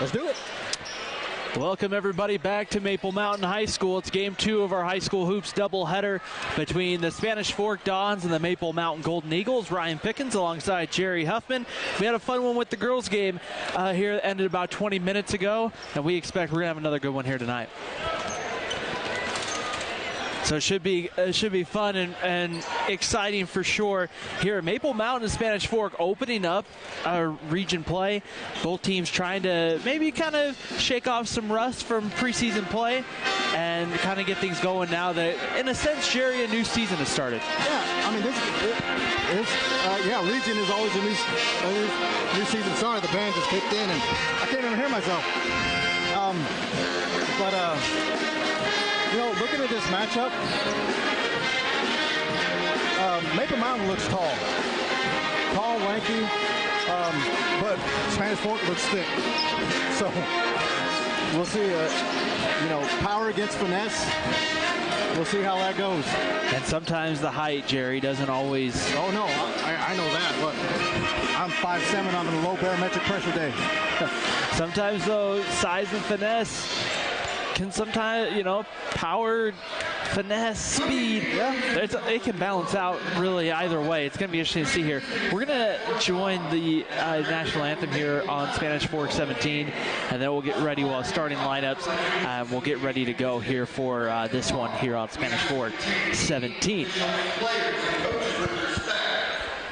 Let's do it. Welcome everybody back to Maple Mountain High School. It's game 2 of our high school hoops doubleheader between the Spanish Fork Dons and the Maple Mountain Golden Eagles. Ryan Pickens alongside Jerry Huffman. We had a fun one with the girls game here that ended about 20 minutes ago, and we expect we're going to have another good one here tonight. So it should be fun and exciting for sure here at Maple Mountain and Spanish Fork opening up region play. Both teams trying to maybe kind of shake off some rust from preseason play and kind of get things going now that, in a sense, Jerry, a new season has started. Yeah, I mean, region is always a new season started. The band just kicked in, and I can't even hear myself. Looking at this matchup, Maple Mountain looks tall, lanky, but Spanish Fork looks thick. So we'll see, power against finesse. We'll see how that goes. And sometimes the height, Jerry, doesn't always... Oh, no, I know that, but I'm 5'7", on a low barometric pressure day. Sometimes, though, size and finesse can sometimes, power, finesse, speed, it can balance out really either way. It's going to be interesting to see here. We're going to join the national anthem here on Spanish Fork 17, and then we'll get ready while starting lineups. We'll get ready to go here for this one here on Spanish Fork 17.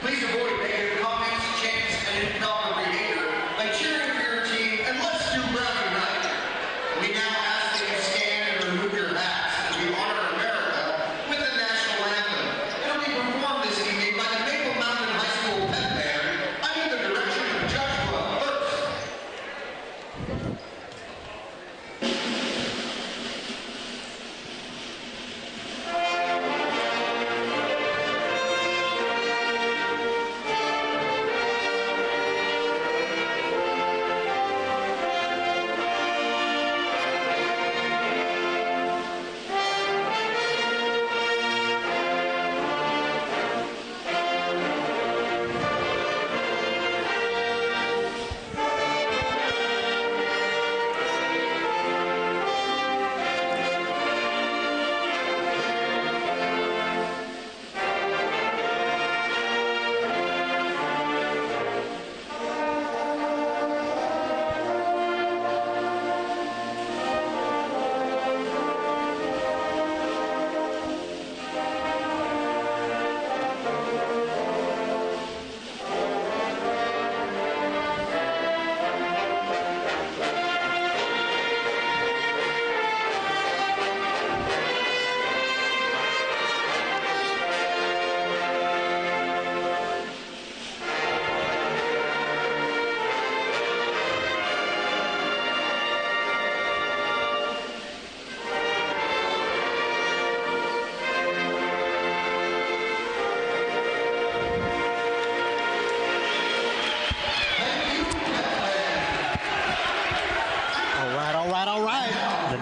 Please avoid negative comments, chants, and improper behavior by cheering for your team, and let's do rally night. We now ask that you stand and remove your hats as we honor America with the national anthem. It'll be performed this evening by the Maple Mountain High School Pep Band under the direction of Joshua Hurst.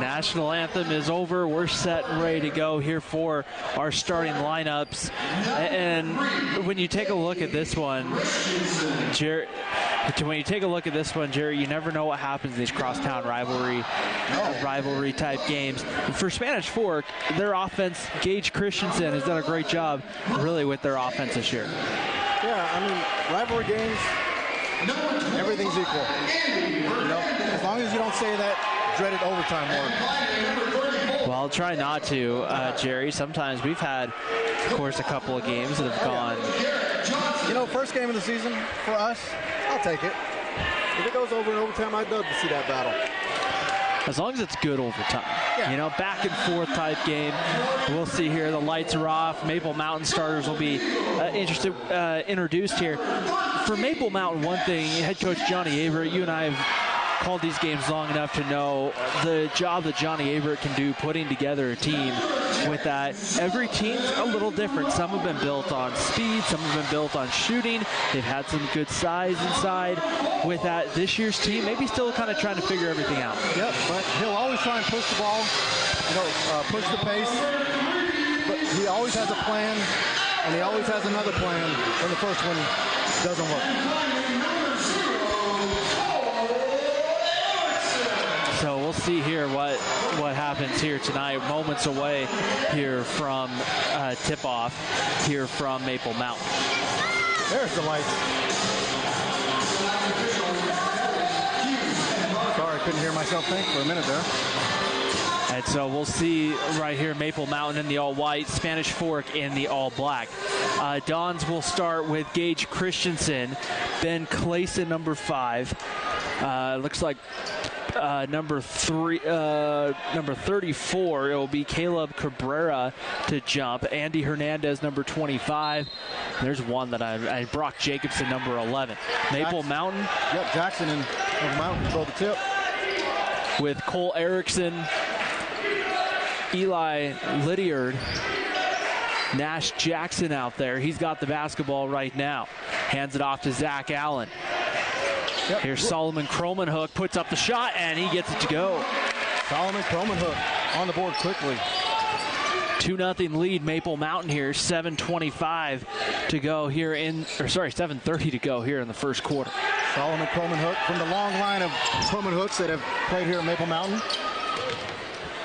National anthem is over. We're set and ready to go here for our starting lineups. And when you take a look at this one, Jerry, you never know what happens in these crosstown rivalry type games. For Spanish Fork, their offense, Gage Christensen has done a great job really with their offense this year. Yeah, I mean, rivalry games, everything's equal. As long as you don't say that dreaded overtime word. Well, I'll try not to, Jerry. Sometimes we've had, of course, a couple of games that have gone. First game of the season for us, I'll take it. If it goes over in overtime, I'd love to see that battle. As long as it's good overtime. Yeah. Back and forth type game. We'll see here. The lights are off. Maple Mountain starters will be introduced here. For Maple Mountain, one thing, head coach Johnny Averett, you and I have called these games long enough to know the job that Johnny Averett can do putting together a team with that. Every team's a little different. Some have been built on speed, some have been built on shooting. They've had some good size inside. With that, this year's team maybe still kind of trying to figure everything out. Yep, but he'll always try and push the ball, push the pace. But he always has a plan, and he always has another plan when the first one doesn't work. see here what happens here tonight. Moments away here from tip-off here from Maple Mountain. There's the lights. Sorry, I couldn't hear myself think for a minute there. And so we'll see right here Maple Mountain in the all-white, Spanish Fork in the all-black. Dons will start with Gage Christensen, Ben Clayson, number 5. Looks like number 34, it will be Caleb Cabrera to jump. Andy Hernandez, number 25. There's one that I Brock Jacobson, number 11. Maple Mountain. Yep, Jackson and Mountain control the tip. With Cole Erickson, Eli Lydiard, Nash Jackson out there. He's got the basketball right now. Hands it off to Zach Allen. Yep. Here's Solomon Cromanhook, puts up the shot, and he gets it to go. Solomon Cromanhook on the board quickly. 2-0 lead, Maple Mountain here. 7:25 to go here 7:30 to go here in the first quarter. Solomon Cromanhook from the long line of Cromanhooks that have played here at Maple Mountain.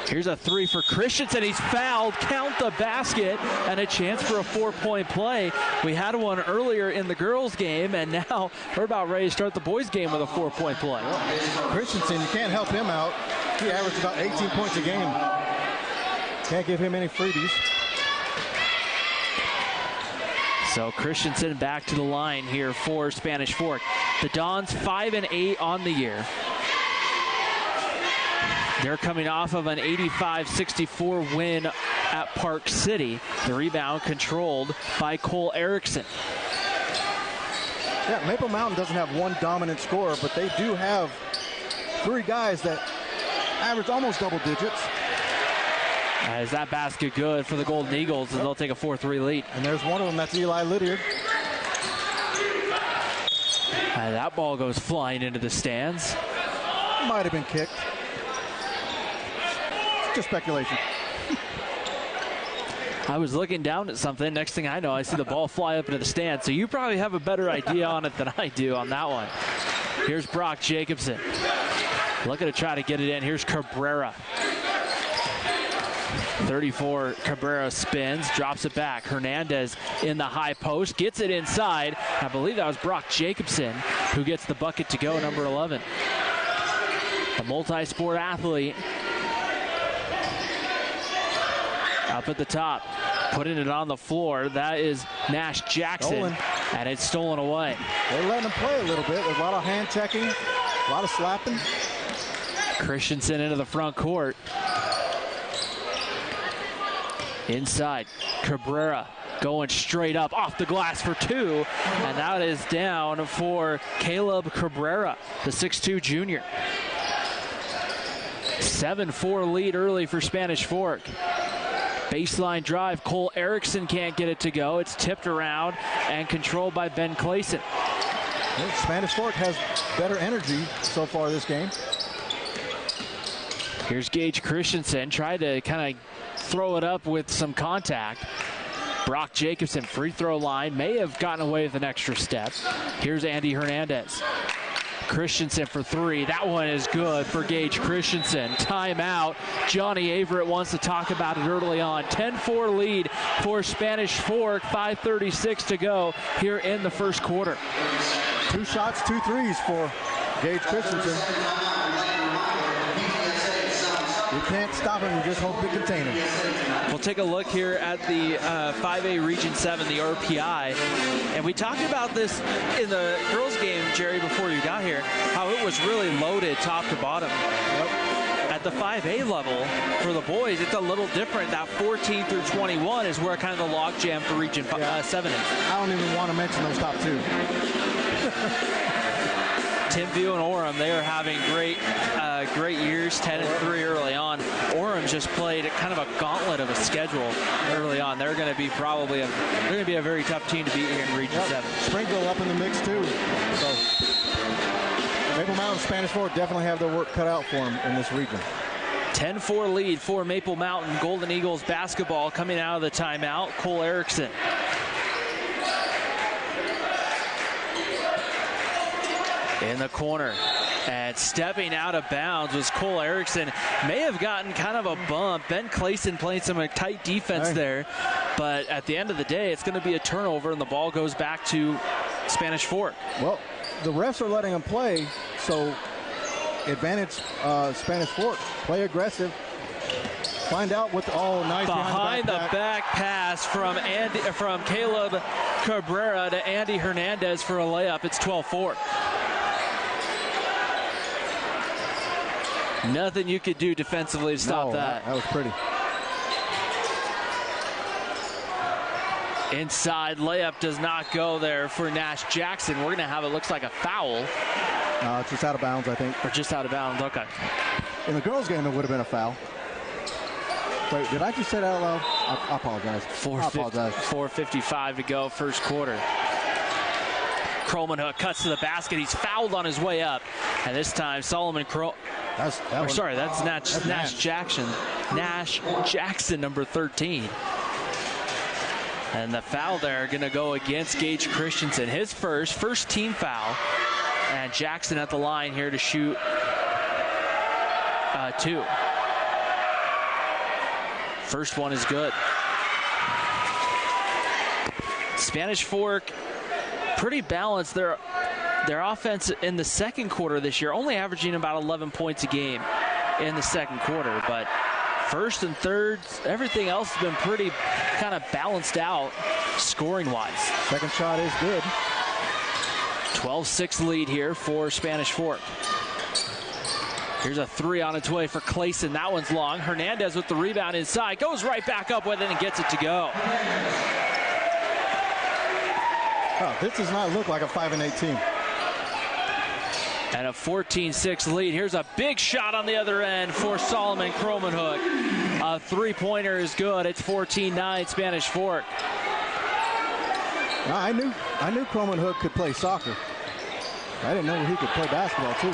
Here's a 3 for Christensen. He's fouled. Count the basket, and a chance for a 4-point play. We had one earlier in the girls' game, and now we're about ready to start the boys' game with a 4-point play. Christensen, you can't help him out. He averaged about 18 points a game. Can't give him any freebies. So Christensen back to the line here for Spanish Fork. The Dons 5-8 on the year. They're coming off of an 85-64 win at Park City. The rebound controlled by Cole Erickson. Yeah, Maple Mountain doesn't have one dominant scorer, but they do have 3 guys that average almost double digits. Is that basket good for the Golden Eagles, and they'll take a 4-3 lead. And there's one of them, that's Eli Lydiard. That ball goes flying into the stands. Might have been kicked. Just speculation. I was looking down at something. Next thing I know, I see the ball fly up into the stand. So you probably have a better idea on it than I do on that one. Here's Brock Jacobson. Looking to try to get it in. Here's Cabrera. 34, Cabrera spins, drops it back. Hernandez in the high post, gets it inside. I believe that was Brock Jacobson who gets the bucket to go, number 11. A multi-sport athlete. Up at the top, putting it on the floor. That is Nash Jackson, Stolen. And it's stolen away. They're letting him play a little bit. There's a lot of hand checking, a lot of slapping. Christensen into the front court. Inside, Cabrera going straight up off the glass for 2, and that is down for Caleb Cabrera, the 6'2 junior. 7-4 lead early for Spanish Fork. Baseline drive, Cole Erickson can't get it to go. It's tipped around and controlled by Ben Clayson. Well, Spanish Fork has better energy so far this game. Here's Gage Christensen, tried to kind of throw it up with some contact. Brock Jacobson, free throw line, may have gotten away with an extra step. Here's Andy Hernandez. Christensen for 3. That one is good for Gage Christensen. Timeout. Johnny Averett wants to talk about it early on. 10-4 lead for Spanish Fork. 5:36 to go here in the first quarter. 2 shots, 2 threes for Gage Christensen. You can't stop him, you just hope to contain him. We'll take a look here at the 5A Region 7, the RPI. And we talked about this in the girls' game, Jerry, before you got here, how it was really loaded top to bottom. Yep. At the 5A level, for the boys, it's a little different. That 14 through 21 is where kind of the logjam for Region 7 is. I don't even want to mention those top 2. Timpview and Orem, they are having great years, 10-3 early on. Orem just played kind of a gauntlet of a schedule early on. They're going to be a very tough team to beat here in Region 7. Springville up in the mix too. So Maple Mountain, Spanish Fork definitely have their work cut out for them in this region. 10-4 lead for Maple Mountain. Golden Eagles basketball coming out of the timeout. Cole Erickson. In the corner, And stepping out of bounds was Cole Erickson. May have gotten kind of a bump. Ben Clayson playing some tight defense there. But at the end of the day, it's going to be a turnover, and the ball goes back to Spanish Fork. Well, the refs are letting them play, so advantage Spanish Fork. Play aggressive. Find out what nice behind the back pass from Caleb Cabrera to Andy Hernandez for a layup. It's 12-4. Nothing you could do defensively to stop that. That was pretty. Inside layup does not go there for Nash Jackson. We're going to have it looks like a foul. No, it's just out of bounds, I think. Or just out of bounds, okay. In the girls' game, it would have been a foul. Wait, did I just say that out loud? I apologize. 4:55 to go, first quarter. Kromenhoek cuts to the basket. He's fouled on his way up. And this time, Solomon that's Nash Jackson. Nash Jackson, number 13. And the foul there going to go against Gage Christensen. His first team foul. And Jackson at the line here to shoot 2. First one is good. Spanish Fork, pretty balanced. Their offense in the second quarter this year, only averaging about 11 points a game in the second quarter. But first and third, everything else has been pretty kind of balanced out scoring-wise. Second shot is good. 12-6 lead here for Spanish Fork. Here's a 3 on its way for Clayson. That one's long. Hernandez with the rebound inside. Goes right back up with it and gets it to go. Oh, this does not look like a 5-8 team. And a 14-6 lead. Here's a big shot on the other end for Solomon Kromenhoek. A three-pointer is good. It's 14-9 Spanish Fork. I knew Kromenhoek could play soccer. I didn't know he could play basketball too.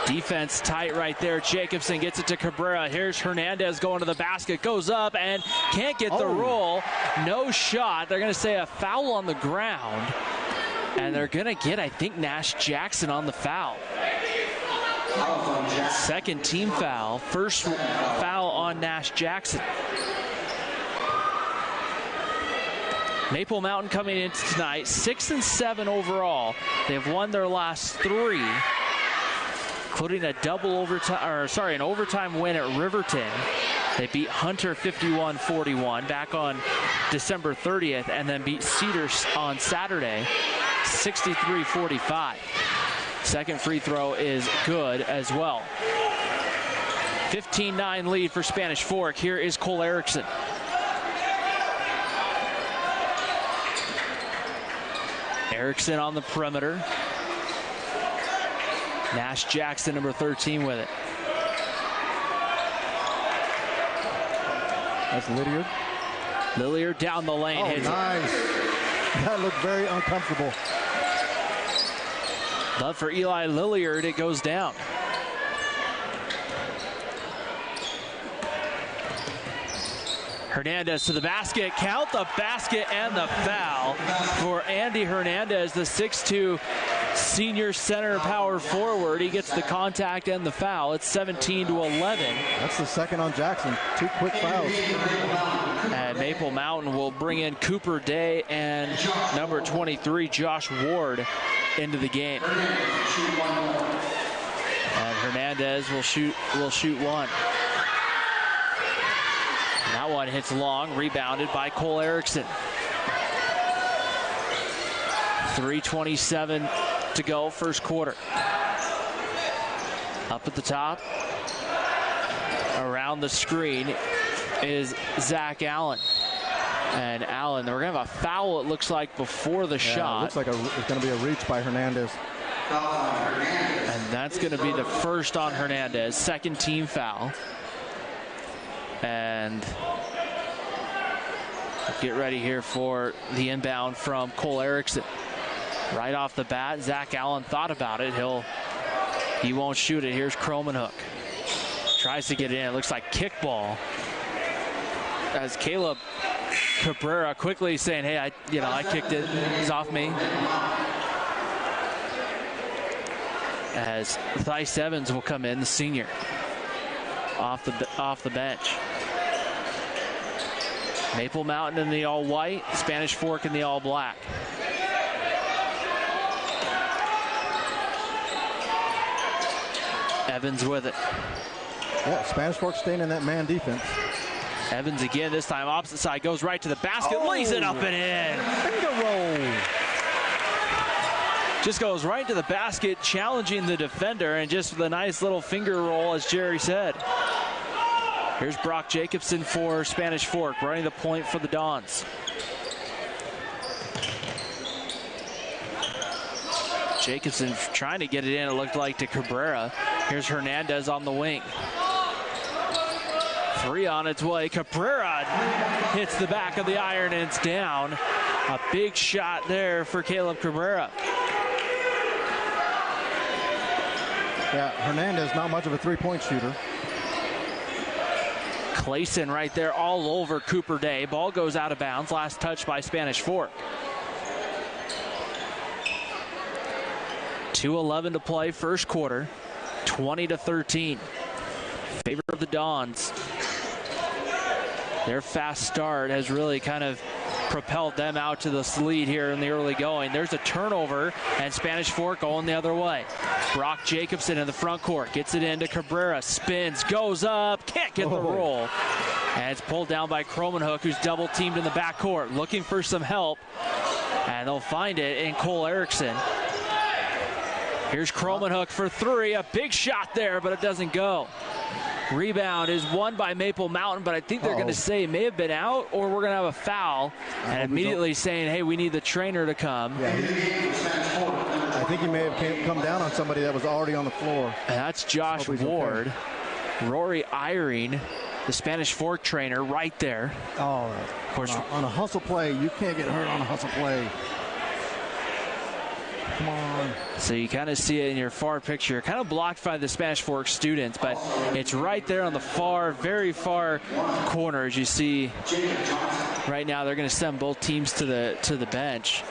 Defense tight right there. Jacobson gets it to Cabrera. Here's Hernandez going to the basket. Goes up and can't get the roll. No shot. They're going to say a foul on the ground. And they're going to get, I think, Nash Jackson on the foul. Second team foul. First foul on Nash Jackson. Maple Mountain coming into tonight 6-7 overall. They've won their last 3. Including an overtime win at Riverton. They beat Hunter 51-41 back on December 30th, and then beat Cedars on Saturday 63-45. Second free throw is good as well. 15-9 lead for Spanish Fork. Here is Cole Erickson. Erickson on the perimeter. Nash Jackson, number 13, with it. That's Lydiard. Lydiard down the lane. Oh, nice. That looked very uncomfortable. But for Eli Lydiard, it goes down. Hernandez to the basket. Count the basket and the foul for Andy Hernandez, the 6'2" senior center power forward. He gets the contact and the foul. It's 17-11. That's the second on Jackson. 2 quick fouls. And Maple Mountain will bring in Cooper Day and number 23, Josh Ward, into the game. And Hernandez will shoot one. And that one hits long, rebounded by Cole Erickson. 3:27 to go, first quarter. Up at the top, around the screen, is Zach Allen. And Allen, we're going to have a foul, it looks like, before the shot. It looks like it's going to be a reach by Hernandez. And that's going to be the first on Hernandez, second team foul. And get ready here for the inbound from Cole Erickson. Right off the bat, Zach Allen thought about it. He won't shoot it. Here's Kromenhoek. Tries to get it in. It looks like kickball. As Caleb Cabrera quickly saying, hey, I kicked it. It's off me. as Theis Evans will come in, the senior, off the bench. Maple Mountain in the all-white, Spanish Fork in the all-black. Evans with it. Yeah, Spanish Fork staying in that man defense. Evans again, this time opposite side, goes right to the basket, lays it up and in. Finger roll. Just goes right to the basket, challenging the defender, and just with a nice little finger roll, as Jerry said. Here's Brock Jacobson for Spanish Fork, running the point for the Dons. Jacobson trying to get it in, it looked like, to Cabrera. Here's Hernandez on the wing. Three on its way. Cabrera hits the back of the iron and it's down. A big shot there for Caleb Cabrera. Yeah, Hernandez not much of a three-point shooter. Clayson right there all over Cooper Day. Ball goes out of bounds. Last touch by Spanish Fork. 2:11 to play, first quarter. 20-13. Favor of the Dons. Their fast start has really kind of propelled them out to this lead here in the early going. There's a turnover, and Spanish Fork going the other way. Brock Jacobson in the front court. Gets it into Cabrera. Spins. Goes up. Can't get the roll. And it's pulled down by Cromanhook, who's double teamed in the backcourt. Looking for some help. And they'll find it in Cole Erickson. Here's Cromanhook for three. A big shot there, but it doesn't go. Rebound is won by Maple Mountain, but I think they're going to say it may have been out, or we're going to have a foul. And immediately saying, hey, we need the trainer to come. Yeah, I think he may have come down on somebody that was already on the floor. And that's Josh Ward. Okay. Rory Eyring, the Spanish Fork trainer, right there. Oh, of course. On a hustle play, you can't get hurt on a hustle play. Come on. So you kind of see it in your far picture, kind of blocked by the Spanish Fork students, but it's right there on the far, very far corner. As you see right now, they're going to send both teams to the bench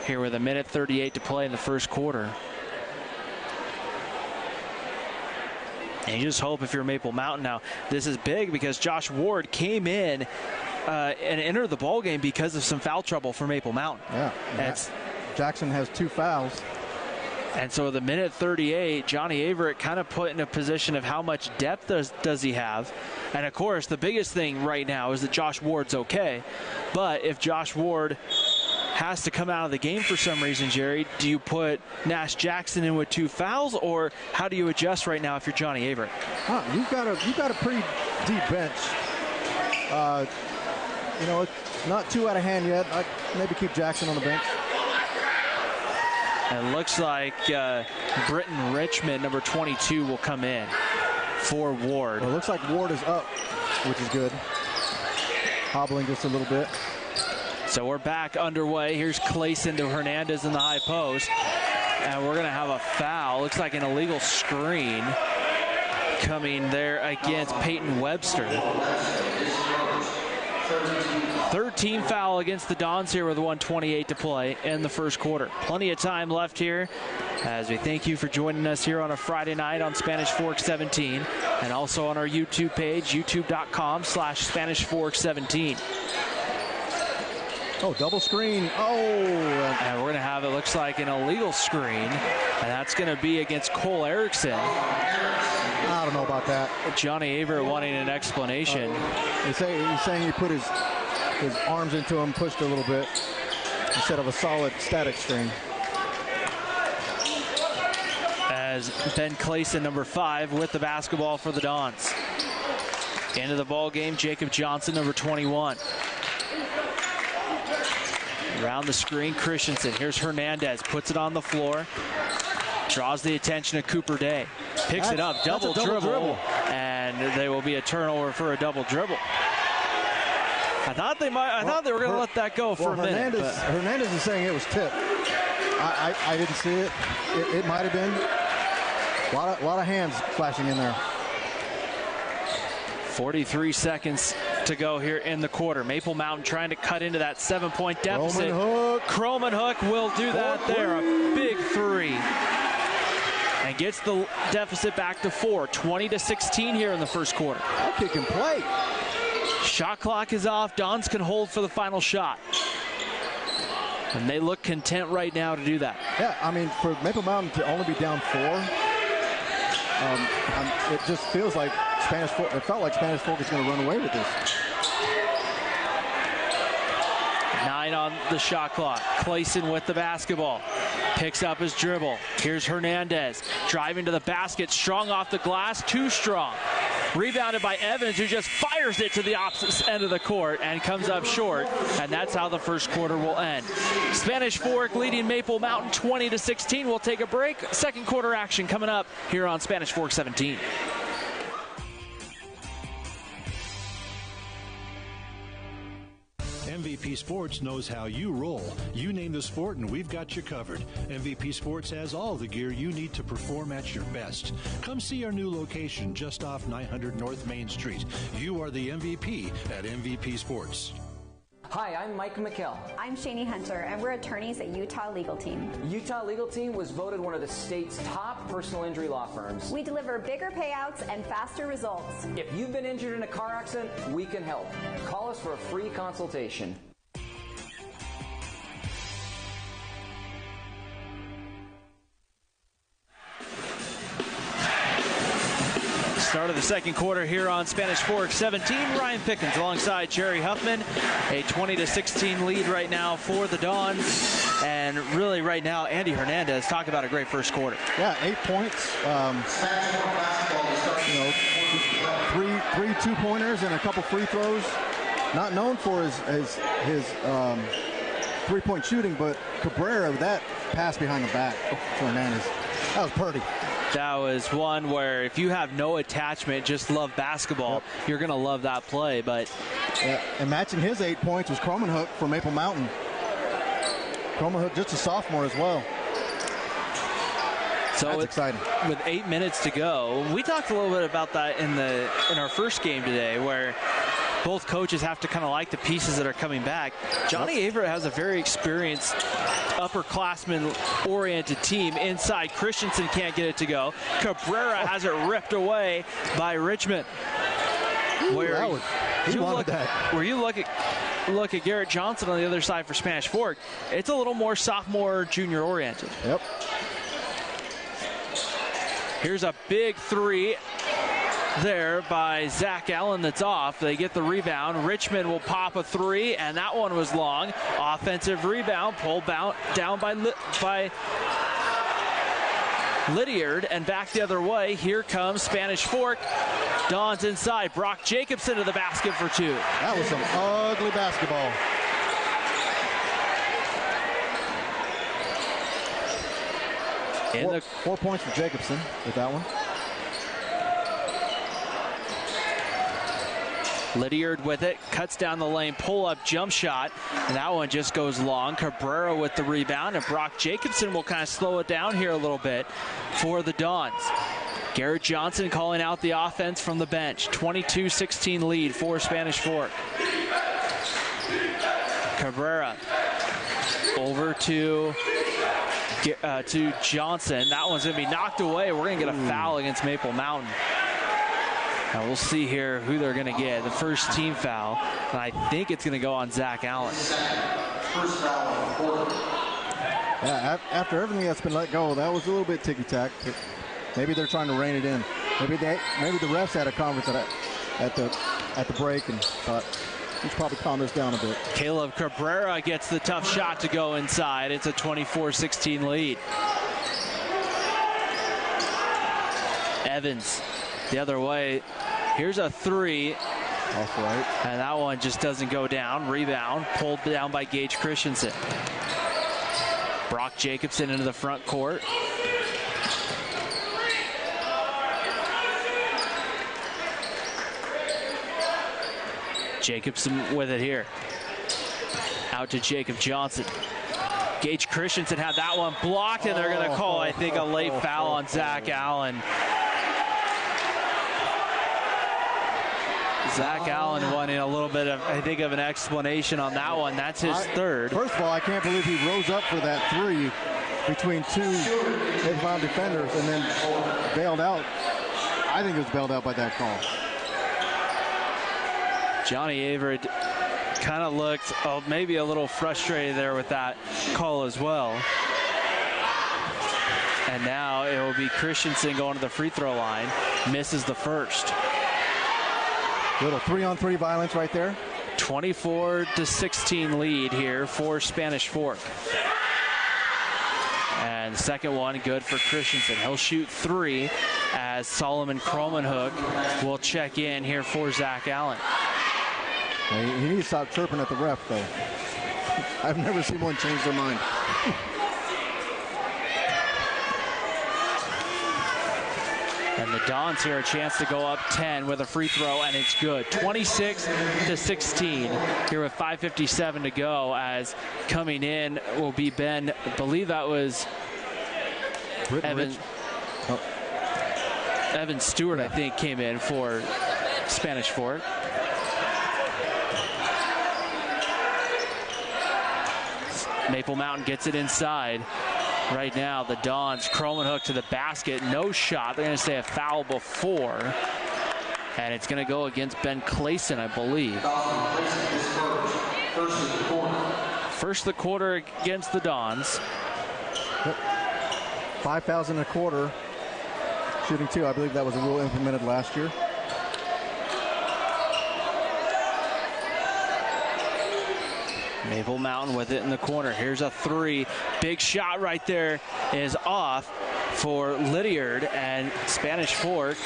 here with 1:38 to play in the first quarter. And you just hope, if you're Maple Mountain now, this is big because Josh Ward came in and entered the ball game because of some foul trouble for Maple Mountain. Yeah. Jackson has 2 fouls. And so the 1:38, Johnny Averett kind of put in a position of how much depth does he have. And, of course, the biggest thing right now is that Josh Ward's okay. But if Josh Ward has to come out of the game for some reason, Jerry, do you put Nash Jackson in with 2 fouls, or how do you adjust right now if you're Johnny Averett? You've got a pretty deep bench. It's not too out of hand yet. I'd maybe keep Jackson on the bench. It looks like Britton Richmond, number 22, will come in for Ward. Well, it looks like Ward is up, which is good. Hobbling just a little bit. So we're back underway. Here's Clayson to Hernandez in the high post. And we're going to have a foul. Looks like an illegal screen coming there against Peyton Webster. 13 foul against the Dons here with 1:28 to play in the first quarter. Plenty of time left here as we thank you for joining us here on a Friday night on Spanish Fork 17 and also on our YouTube page, youtube.com/Spanish Fork 17. Oh, double screen. Oh. And we're going to have, it looks like, an illegal screen, and that's going to be against Cole Erickson. I don't know about that. Johnny Averett wanting an explanation. He's saying he put his arms into him, pushed a little bit instead of a solid static screen. As Ben Clayson, number 5, with the basketball for the Dons. Into the ball game, Jacob Johnson, number 21. Around the screen, Christensen. Here's Hernandez, puts it on the floor. Draws the attention of Cooper Day. Picks it up, double dribble. And there will be a turnover for a double dribble. I thought they were going to let that go for a minute. Hernandez is saying it was tipped. I didn't see it. It might have been. A lot of hands flashing in there. 43 seconds to go here in the quarter. Maple Mountain trying to cut into that 7-point deficit. Cromanhook will do that there. A big 3. and gets the deficit back to 4. 20-16 here in the first quarter. That kid can play. Shot clock is off. Dons can hold for the final shot. And they look content right now to do that. Yeah, I mean, for Maple Mountain to only be down 4, it just feels like Spanish Fork. It felt like Spanish Fork is going to run away with this. 9 on the shot clock. Clayson with the basketball. Picks up his dribble. Here's Hernandez driving to the basket. Strong off the glass. Too strong. Rebounded by Evans, who just fires it to the opposite end of the court and comes up short. And that's how the first quarter will end. Spanish Fork leading Maple Mountain 20-16. We'll take a break. Second quarter action coming up here on Spanish Fork 17. MVP Sports knows how you roll. You name the sport and we've got you covered. MVP Sports has all the gear you need to perform at your best. Come see our new location just off 900 North Main Street. You are the MVP at MVP Sports. Hi, I'm Mike McKell. I'm Shani Hunter, and we're attorneys at Utah Legal Team. Utah Legal Team was voted one of the state's top personal injury law firms. We deliver bigger payouts and faster results. If you've been injured in a car accident, we can help. Call us for a free consultation. Start of the second quarter here on Spanish Fork 17. Ryan Pickens alongside Jerry Huffman. A 20-16 lead right now for the Dons. And really right now, Andy Hernandez, talk about a great first quarter. Yeah, 8 points. Three two-pointers and a couple free throws. Not known for his three-point shooting, but Cabrera, that pass behind the back to Hernandez, that was pretty. That was one where if you have no attachment, just love basketball, you're going to love that play. But yeah, and matching his 8 points was Cromanhook from Maple Mountain. Cromanhook, just a sophomore as well. So that's exciting. With 8 minutes to go, we talked a little bit about that in our first game today, where both coaches have to kind of like the pieces that are coming back. Johnny Averett has a very experienced upperclassman-oriented team. Inside, Christensen can't get it to go. Cabrera has it ripped away by Richmond. Where you look at Garrett Johnson on the other side for Spanish Fork, it's a little more sophomore, junior-oriented. Yep. Here's a big three there by Zach Allen that's off. They get the rebound. Richmond will pop a three, and that one was long. Offensive rebound, pulled down by Lydiard, and back the other way. Here comes Spanish Fork. Dons inside. Brock Jacobson to the basket for 2. That was some ugly basketball. Four points for Jacobson with that one. Lydiard with it, cuts down the lane, pull-up jump shot, and that one just goes long. Cabrera with the rebound, and Brock Jacobson will kind of slow it down here a little bit for the Dons. Garrett Johnson calling out the offense from the bench. 22-16 lead for Spanish Fork. Cabrera over to Johnson. That one's going to be knocked away. We're going to get a foul against Maple Mountain. Now we'll see here who they're going to get. The first team foul, and I think it's going to go on Zach Allen. Yeah, after everything that's been let go, that was a little bit ticky-tack. Maybe they're trying to rein it in. Maybe the refs had a conference at the break and thought, let's probably calm this down a bit. Caleb Cabrera gets the tough shot to go inside. It's a 24-16 lead. Evans the other way. Here's a three. Off right. And that one just doesn't go down. Rebound pulled down by Gage Christensen. Brock Jacobson into the front court. Jacobson with it here. Out to Jacob Johnson. Gage Christensen had that one blocked, and they're going to call, I think, a late foul on Zach Allen. Zach Allen wanting a little bit of, I think, of an explanation on that one. That's his third. First of all, I can't believe he rose up for that three. between two Maple Mountain defenders and then bailed out. I think it was bailed out by that call. Johnny Averett kind of looked maybe a little frustrated there with that call as well. And now it will be Christensen going to the free throw line. Misses the first. Little 3-on-3 violence right there. 24-16 lead here for Spanish Fork. And the second one good for Christensen. He'll shoot 3 as Solomon Kromenhoek will check in here for Zach Allen. He needs to stop chirping at the ref, though. I've never seen one change their mind. And the Dons here a chance to go up 10 with a free throw, and it's good. 26-16 here with 5:57 to go, as coming in will be Ben, I believe that was Evan Stewart, I think, came in for Spanish Fork. Maple Mountain gets it inside. Right now, the Dons, Kromenhoek to the basket. No shot. They're going to say a foul before. And it's going to go against Ben Clayson, I believe. First of the quarter against the Dons. Yep. 5 fouls in a quarter. Shooting 2. I believe that was a rule implemented last year. Maple Mountain with it in the corner. Here's a 3. Big shot right there is off for Lydiard, and Spanish Fork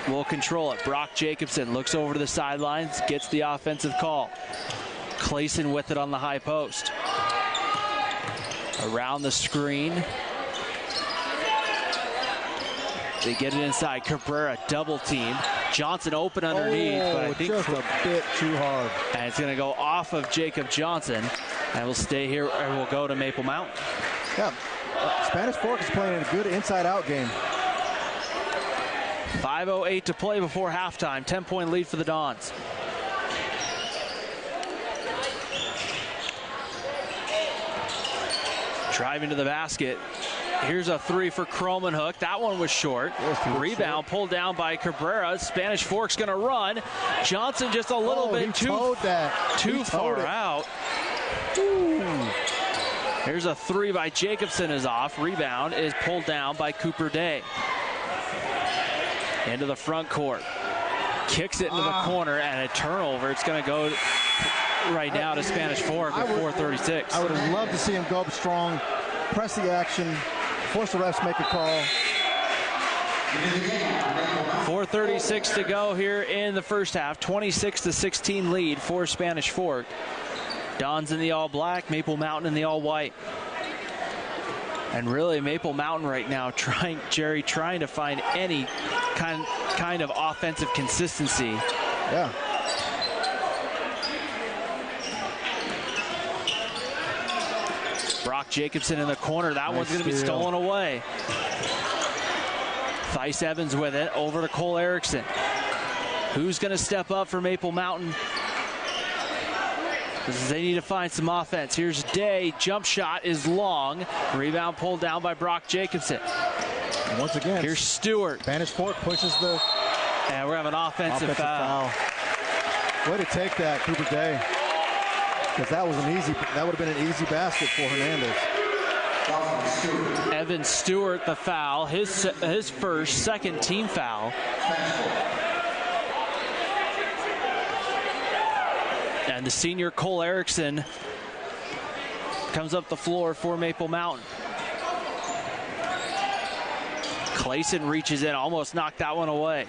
will control it. Brock Jacobson looks over to the sidelines, gets the offensive call. Clayson with it on the high post. Around the screen. They get it inside. Cabrera double team. Johnson open underneath, but I think just a bit too hard. And it's going to go off of Jacob Johnson, and we'll stay here, and we'll go to Maple Mountain. Yeah, Spanish Fork is playing a good inside-out game. 5:08 to play before halftime. 10-point lead for the Dons. Driving to the basket. Here's a 3 for Kromenhoek. That one was short. Rebound pulled down by Cabrera. Spanish Fork's going to run. Johnson just a little bit too far out. Ooh. Here's a 3 by Jacobson is off. Rebound is pulled down by Cooper Day. Into the front court. Kicks it into the corner, and a turnover. It's going to go right now to Spanish Fork with 4:36. I would have loved to see him go up strong, press the action, force the refs to make a call. 4:36 to go here in the first half. 26-16 lead for Spanish Fork. Dons in the all black, Maple Mountain in the all white. And really, Maple Mountain right now trying to find any kind of offensive consistency. Yeah. Brock Jacobson in the corner. That one's going to be stolen away. Theis Evans with it over to Cole Erickson. Who's going to step up for Maple Mountain? They need to find some offense. Here's Day. Jump shot is long. Rebound pulled down by Brock Jacobson. And once again, here's Stewart. Spanish Fork pushes the... And we're having an offensive foul. Way to take that, Cooper Day. Because that would have been an easy basket for Hernandez. Evan Stewart, the foul. His second team foul. And the senior Cole Erickson comes up the floor for Maple Mountain. Clayson reaches in, almost knocked that one away.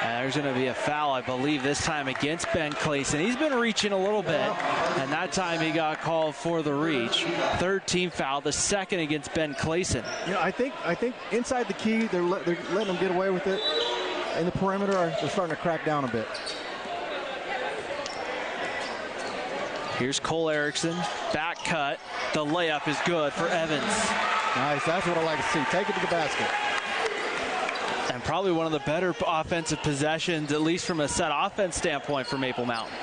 There's going to be a foul, I believe, this time against Ben Clayson. He's been reaching a little bit, and that time he got called for the reach. Third team foul, the second against Ben Clayson. You know, I think inside the key, they're letting them get away with it. In the perimeter, they're starting to crack down a bit. Here's Cole Erickson, back cut. The layup is good for Evans. Nice, that's what I like to see. Take it to the basket. And probably one of the better offensive possessions, at least from a set offense standpoint for Maple Mountain.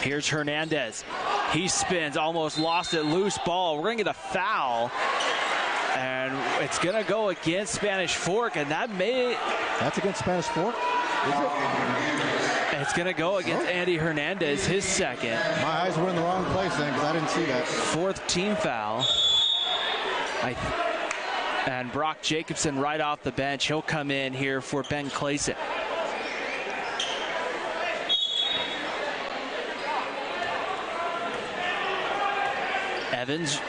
Here's Hernandez. He spins, almost lost it, loose ball. We're going to get a foul. And it's going to go against Spanish Fork, and That's against Spanish Fork? Is it? It's going to go against Andy Hernandez, his second. My eyes were in the wrong place then because I didn't see that. Fourth team foul. And Brock Jacobson right off the bench. He'll come in here for Ben Clayson. Evans,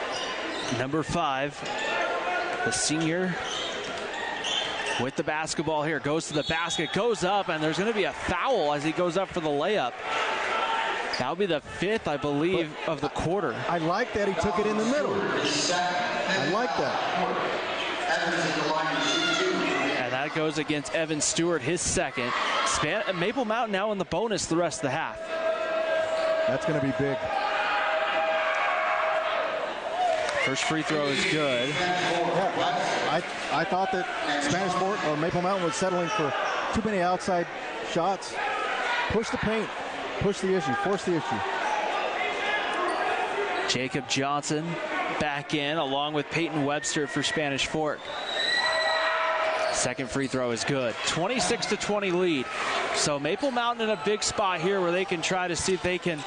number 5, the senior, with the basketball here. Goes to the basket, goes up, and there's going to be a foul as he goes up for the layup. That'll be the 5th, I believe, of the quarter. I like that he took it in the middle. I like that. And that goes against Evan Stewart, his second. Maple Mountain now in the bonus the rest of the half. That's going to be big. First free throw is good. Yeah, I thought that Spanish Fork or Maple Mountain was settling for too many outside shots. Push the paint. Push the issue. Force the issue. Jacob Johnson back in along with Peyton Webster for Spanish Fork. Second free throw is good. 26-20 lead. So Maple Mountain in a big spot here where they can try to see if they can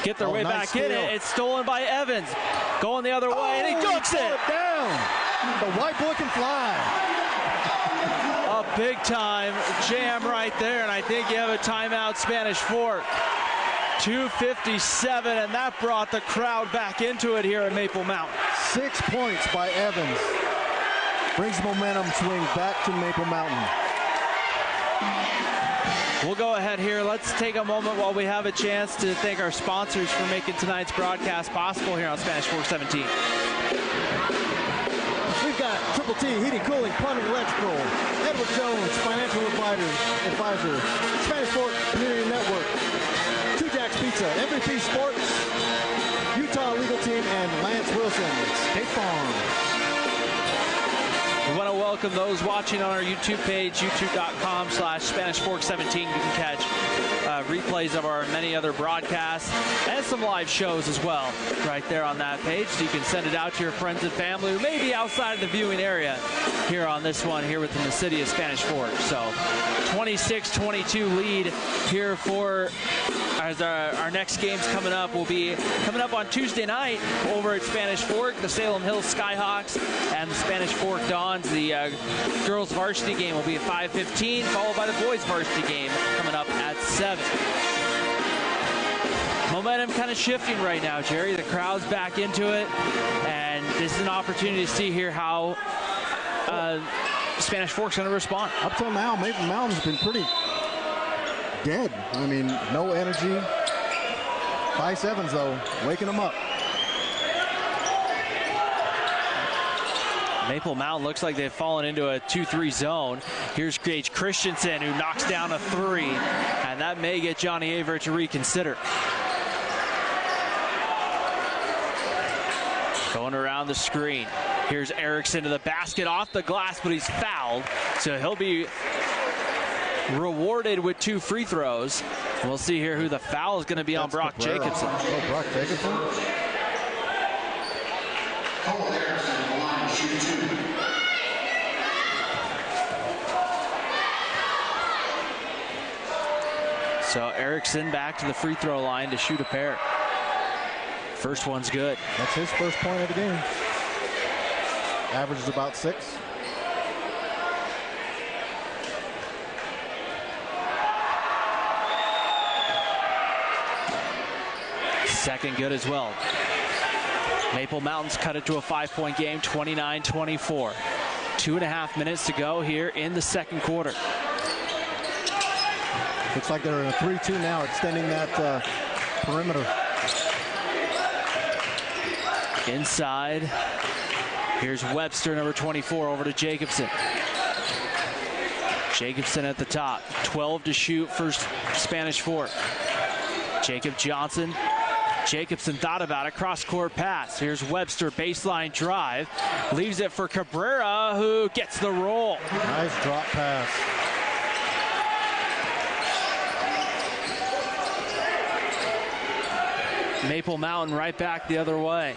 get their way back in it. It's stolen by Evans. Going the other way, and he dunks it. Down. The white boy can fly. A big time jam right there, and I think you have a timeout, Spanish Fork. 2:57, and that brought the crowd back into it here at Maple Mountain. 6 points by Evans. Brings the momentum swing back to Maple Mountain. We'll go ahead here. Let's take a moment while we have a chance to thank our sponsors for making tonight's broadcast possible here on Spanish Fork 17. We've got Triple T, Heating, Cooling, Plumbing, Electrical, Edward Jones, Financial Advisor, Spanish Fork Community Network, Two Jacks Pizza, MVP Sports, Utah Legal Team, and Lance Wilson, State Farm. We want to welcome those watching on our YouTube page, youtube.com/SpanishFork17. You can catch replays of our many other broadcasts and some live shows as well right there on that page. So you can send it out to your friends and family who may be outside of the viewing area here on this one here within the city of Spanish Fork. So 26-22 lead here for as our next games coming up will be coming up on Tuesday night over at Spanish Fork, the Salem Hills Skyhawks and the Spanish Fork Dons. The girls varsity game will be at 5:15, followed by the boys varsity game coming up at 7. Momentum kind of shifting right now, Jerry. The crowd's back into it, and this is an opportunity to see here how Spanish Fork's going to respond. Up till now, Maple Mountain's been pretty dead. I mean, no energy. Vice Evans, though, waking them up. Maple Mountain looks like they've fallen into a 2-3 zone. Here's Gage Christensen, who knocks down a 3, and that may get Johnny Aver to reconsider. Going around the screen. Here's Erickson to the basket, off the glass, but he's fouled, so he'll be rewarded with 2 free throws. We'll see here who the foul is going to be on Brock Jacobson. Oh, Brock Jacobson. So Erickson back to the free throw line to shoot a pair. First one's good. That's his first point of the game. Averages about 6. Second good as well. Maple Mountains cut it to a 5-point game, 29-24. 2.5 minutes to go here in the second quarter. Looks like they're in a 3-2 now, extending that perimeter. Inside. Here's Webster, number 24, over to Jacobson. Jacobson at the top. 12 to shoot for Spanish Fork. Jacob Johnson. Jacobson thought about it. Cross-court pass. Here's Webster, baseline drive. Leaves it for Cabrera, who gets the roll. Nice drop pass. Maple Mountain right back the other way.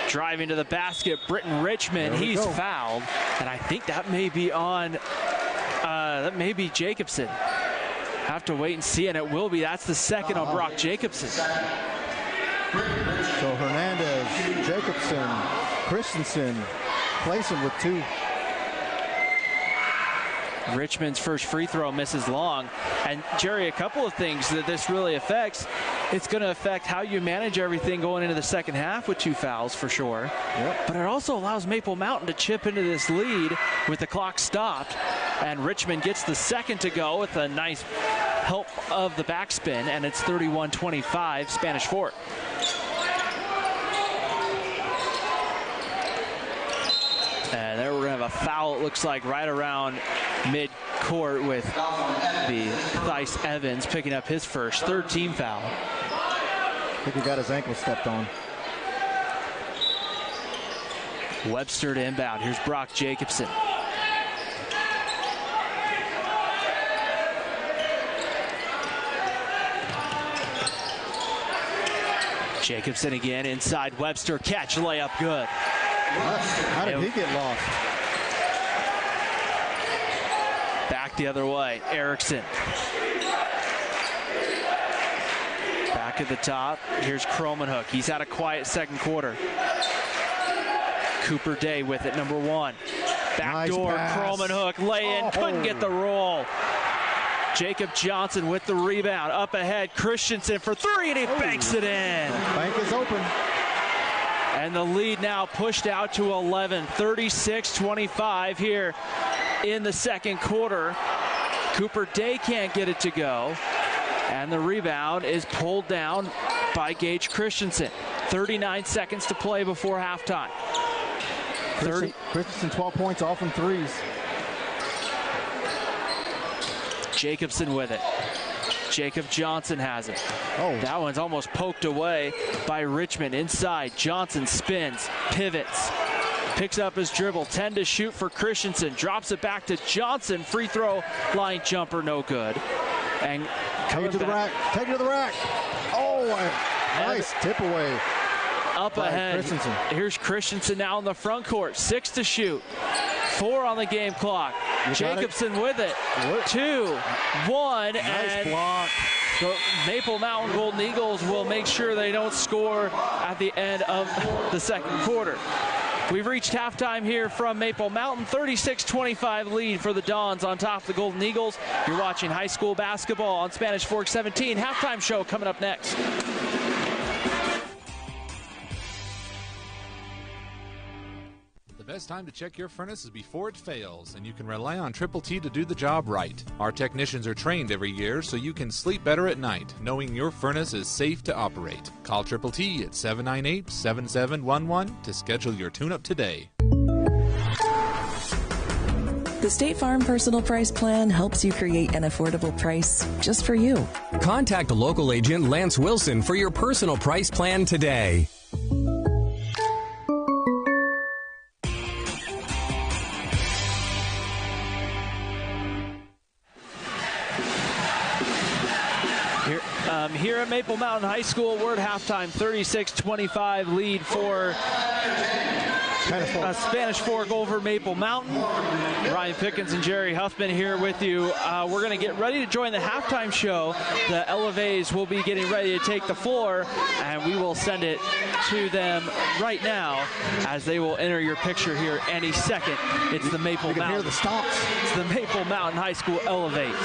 Driving to the basket, Britton Richmond. He's fouled, and I think that may be on. That may be Jacobson. Have to wait and see, and it will be. That's the second on Brock Jacobson. So Hernandez, Jacobson, Christensen, Clayson with 2. Richmond's first free throw misses long. And Jerry, a couple of things that this really affects. It's going to affect how you manage everything going into the second half with 2 fouls for sure. Yep. But it also allows Maple Mountain to chip into this lead with the clock stopped. And Richmond gets the second to go with a nice help of the backspin. And it's 31-25 Spanish Fort. And there we're going to have a foul, it looks like, right around mid-court with the Theis Evans picking up his first, 3rd team foul. I think he got his ankle stepped on. Webster to inbound. Here's Brock Jacobson. Jacobson again inside. Webster catch, layup good. How did he get lost? Back the other way. Erickson. Back at the top. Here's Kromenhoek. He's had a quiet second quarter. Cooper Day with it, number 1. Backdoor, Kromenhoek lay in, couldn't get the roll. Jacob Johnson with the rebound. Up ahead, Christensen for 3, and he banks it in. Bank is open. And the lead now pushed out to 11, 36-25 here in the second quarter. Cooper Day can't get it to go. And the rebound is pulled down by Gage Christensen. 39 seconds to play before halftime. Christensen 12 points off from 3s. Jacobson with it. Jacob Johnson has it. Oh, that one's almost poked away by Richmond. Inside, Johnson spins, pivots, picks up his dribble. 10 to shoot for Christensen. Drops it back to Johnson. Free throw line jumper, no good. And take it to the rack. Take it to the rack. Oh, nice tip away. Up ahead. Here's Christensen now in the front court. 6 to shoot. 4 on the game clock. Jacobson with it. 2, 1, nice and block. the Maple Mountain Golden Eagles will make sure they don't score at the end of the second quarter. We've reached halftime here from Maple Mountain. 36-25 lead for the Dons on top of the Golden Eagles. You're watching high school basketball on Spanish Fork 17. Halftime show coming up next. The best time to check your furnace is before it fails, and you can rely on Triple T to do the job right. Our technicians are trained every year so you can sleep better at night, knowing your furnace is safe to operate. Call Triple T at 798-7711 to schedule your tune-up today. The State Farm Personal Price Plan helps you create an affordable price just for you. Contact local agent Lance Wilson for your personal price plan today. Here at Maple Mountain High School, we're at halftime, 36-25 lead for Spanish Fork over Maple Mountain. Ryan Pickens and Jerry Huffman here with you. We're going to get ready to join the halftime show. The Elevays will be getting ready to take the floor, and we will send it to them right now as they will enter your picture here any second. It's the Maple Mountain. Hear the stomps. It's the Maple Mountain High School Elevays.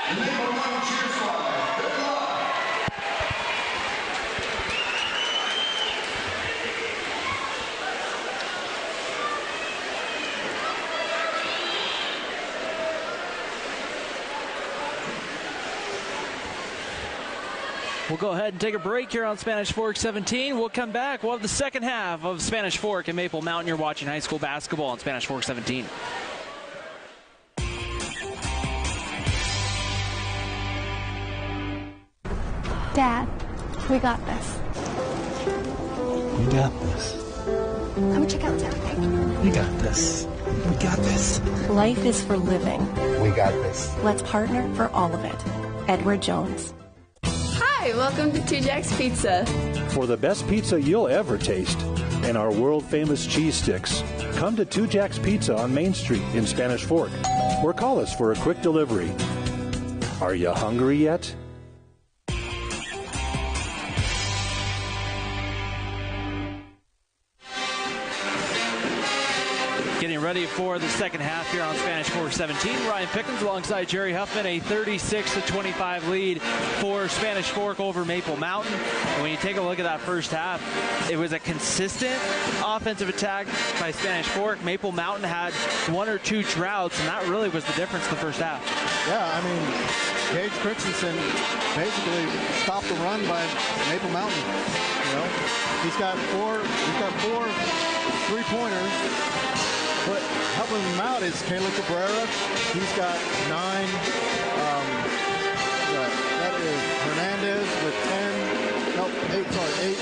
And Maple Mountain cheer squad, good luck. We'll go ahead and take a break here on Spanish Fork 17. We'll come back. We'll have the second half of Spanish Fork and Maple Mountain. You're watching high school basketball on Spanish Fork 17. Dad, we got this. We got this. Come check out Saturday. We got this. We got this. Life is for living. We got this. Let's partner for all of it. Edward Jones. Hi, welcome to Two Jacks Pizza. For the best pizza you'll ever taste and our world-famous cheese sticks, come to Two Jacks Pizza on Main Street in Spanish Fork, or call us for a quick delivery. Are you hungry yet? Getting ready for the second half here on Spanish Fork 17. Ryan Pickens alongside Jerry Huffman, a 36-25 lead for Spanish Fork over Maple Mountain. And when you take a look at that first half, it was a consistent offensive attack by Spanish Fork. Maple Mountain had one or two droughts, and that really was the difference in the first half. Yeah, I mean, Gage Christensen basically stopped the run by Maple Mountain. You know, he's got four three-pointers. But helping him out is Caleb Cabrera. He's got 9. That is Hernandez with 10. Nope, 8.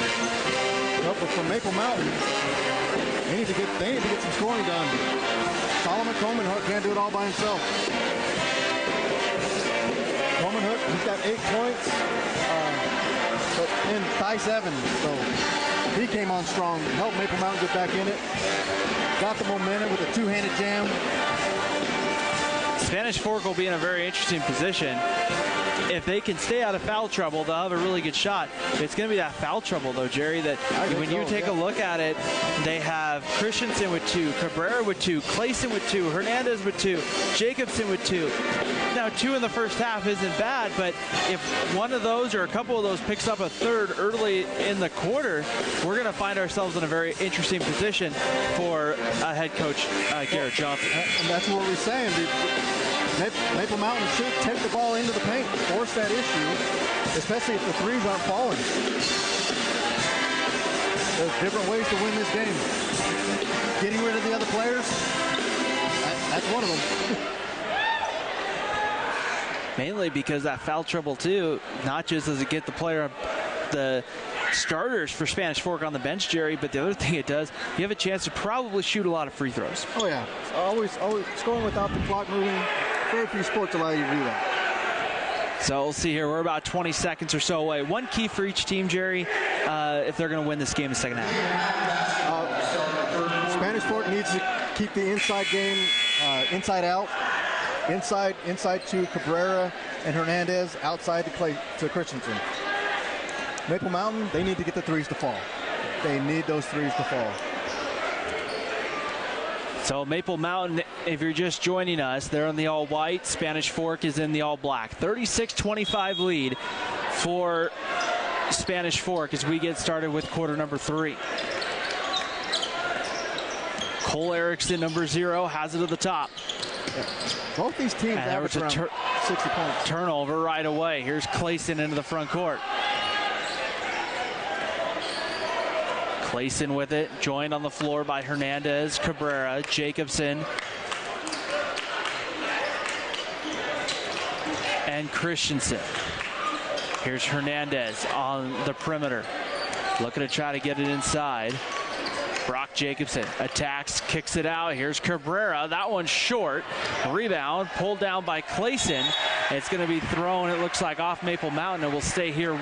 Nope, but from Maple Mountain, they need to get some scoring done. Solomon Coleman Hook can't do it all by himself. Coleman Hook, he's got 8 points. But then Tice Evans, so he came on strong, helped Maple Mountain get back in it. Got the momentum with a two-handed jam. Spanish Fork will be in a very interesting position. If they can stay out of foul trouble, they'll have a really good shot. It's going to be that foul trouble, though, Jerry, that when you take a look at it, they have Christensen with 2, Cabrera with 2, Clayson with 2, Hernandez with 2, Jacobson with 2. Now, 2 in the first half isn't bad, but if one of those or a couple of those picks up a third early in the quarter, we're going to find ourselves in a very interesting position for head coach Garrett Johnson. And that's what we're saying. Maple Mountain should take the ball into the paint, force that issue, especially if the threes aren't falling. There's different ways to win this game. Getting rid of the other players, that's one of them. Mainly because that foul trouble, too, not just does it get the starters for Spanish Fork on the bench, Jerry, but the other thing it does, you have a chance to probably shoot a lot of free throws. Oh, yeah. Always scoring without the clock moving. Very few sports allow you to do that. So we'll see here. We're about 20 seconds or so away. One key for each team, Jerry, if they're going to win this game in the second half. Spanish Fork needs to keep the inside game inside out. Inside to Cabrera and Hernandez, outside to Christensen. Maple Mountain, they need to get the threes to fall. They need those threes to fall. So Maple Mountain, if you're just joining us, they're in the all-white. Spanish Fork is in the all-black. 36-25 lead for Spanish Fork as we get started with quarter number 3. Cole Erickson, number 0, has it at the top. Yeah. Both these teams average around 60 points. Turnover right away. Here's Clayson into the front court. Clayson with it, joined on the floor by Hernandez, Cabrera, Jacobson, and Christensen. Here's Hernandez on the perimeter, looking to try to get it inside. Brock Jacobson attacks, kicks it out. Here's Cabrera. That one's short. Rebound pulled down by Clayson. It's going to be thrown, it looks like, off Maple Mountain. It will stay here.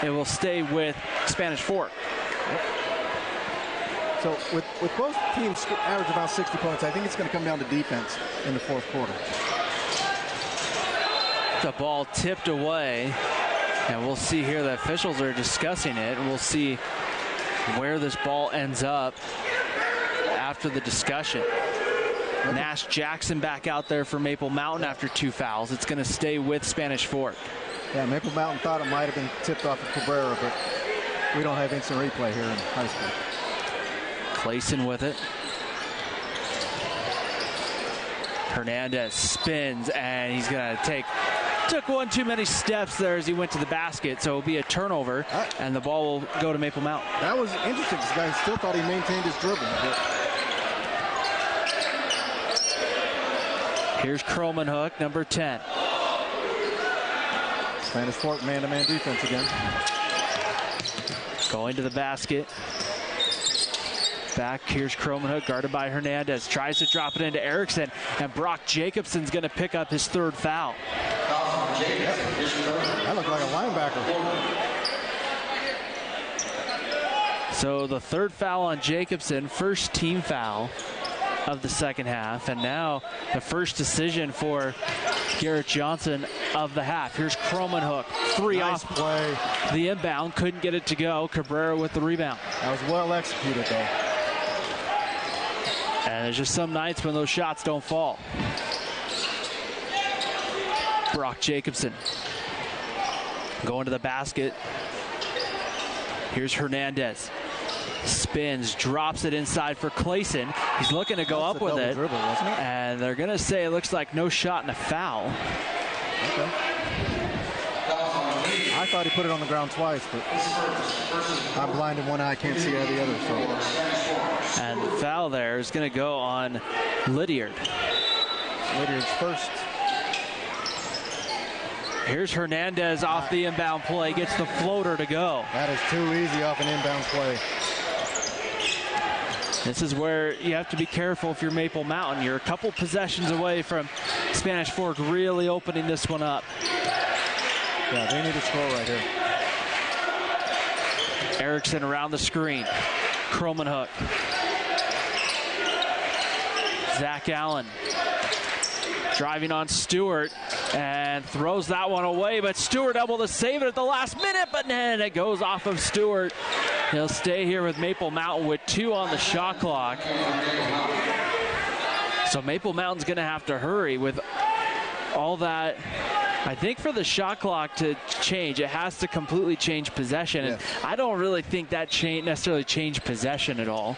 It will stay with Spanish Fork. So with both teams average about 60 points, I think it's going to come down to defense in the fourth quarter. The ball tipped away, and we'll see here the officials are discussing it. We'll see where this ball ends up after the discussion. Nash Jackson back out there for Maple Mountain after 2 fouls. It's going to stay with Spanish Fork. Yeah, Maple Mountain thought it might have been tipped off of Cabrera, but we don't have instant replay here in high school. Clayson with it. Hernandez spins, and he's going to took one too many steps there as he went to the basket, so it'll be a turnover, and the ball will go to Maple Mountain. That was interesting. This guy still thought he maintained his dribble. Here's Kromenhoek, number 10. Spanish Fork man-to-man defense again. Going to the basket. Back, here's Kromenhoek, guarded by Hernandez. Tries to drop it into Erickson, and Brock Jacobson's going to pick up his 3rd foul. That looked like a linebacker. So the 3rd foul on Jacobson, first team foul of the second half, and now the first decision for Garrett Johnson of the half. Here's Kromenhoek, 3 nice off play. The inbound, couldn't get it to go. Cabrera with the rebound. That was well executed, though. And there's just some nights when those shots don't fall. Brock Jacobson going to the basket. Here's Hernandez. Spins, drops it inside for Clayson. He's looking to go up with it. Dribble, wasn't it? And they're going to say it looks like no shot and a foul. Okay. I thought he put it on the ground twice, but I'm blind in one eye, can't see out of the other. So. And the foul there is going to go on Lydiard. Lydiard's first. Here's Hernandez off the inbound play, gets the floater to go. That is too easy off an inbound play. This is where you have to be careful if you're Maple Mountain. You're a couple possessions away from Spanish Fork really opening this one up. Yeah, they need to score right here. Erickson around the screen. Kromenhoek. Zach Allen driving on Stewart and throws that one away, but Stewart able to save it at the last minute, but then it goes off of Stewart. He'll stay here with Maple Mountain with 2 on the shot clock. So Maple Mountain's going to have to hurry with all that. I think for the shot clock to change, it has to completely change possession. Yes. And I don't really think that necessarily changed possession at all.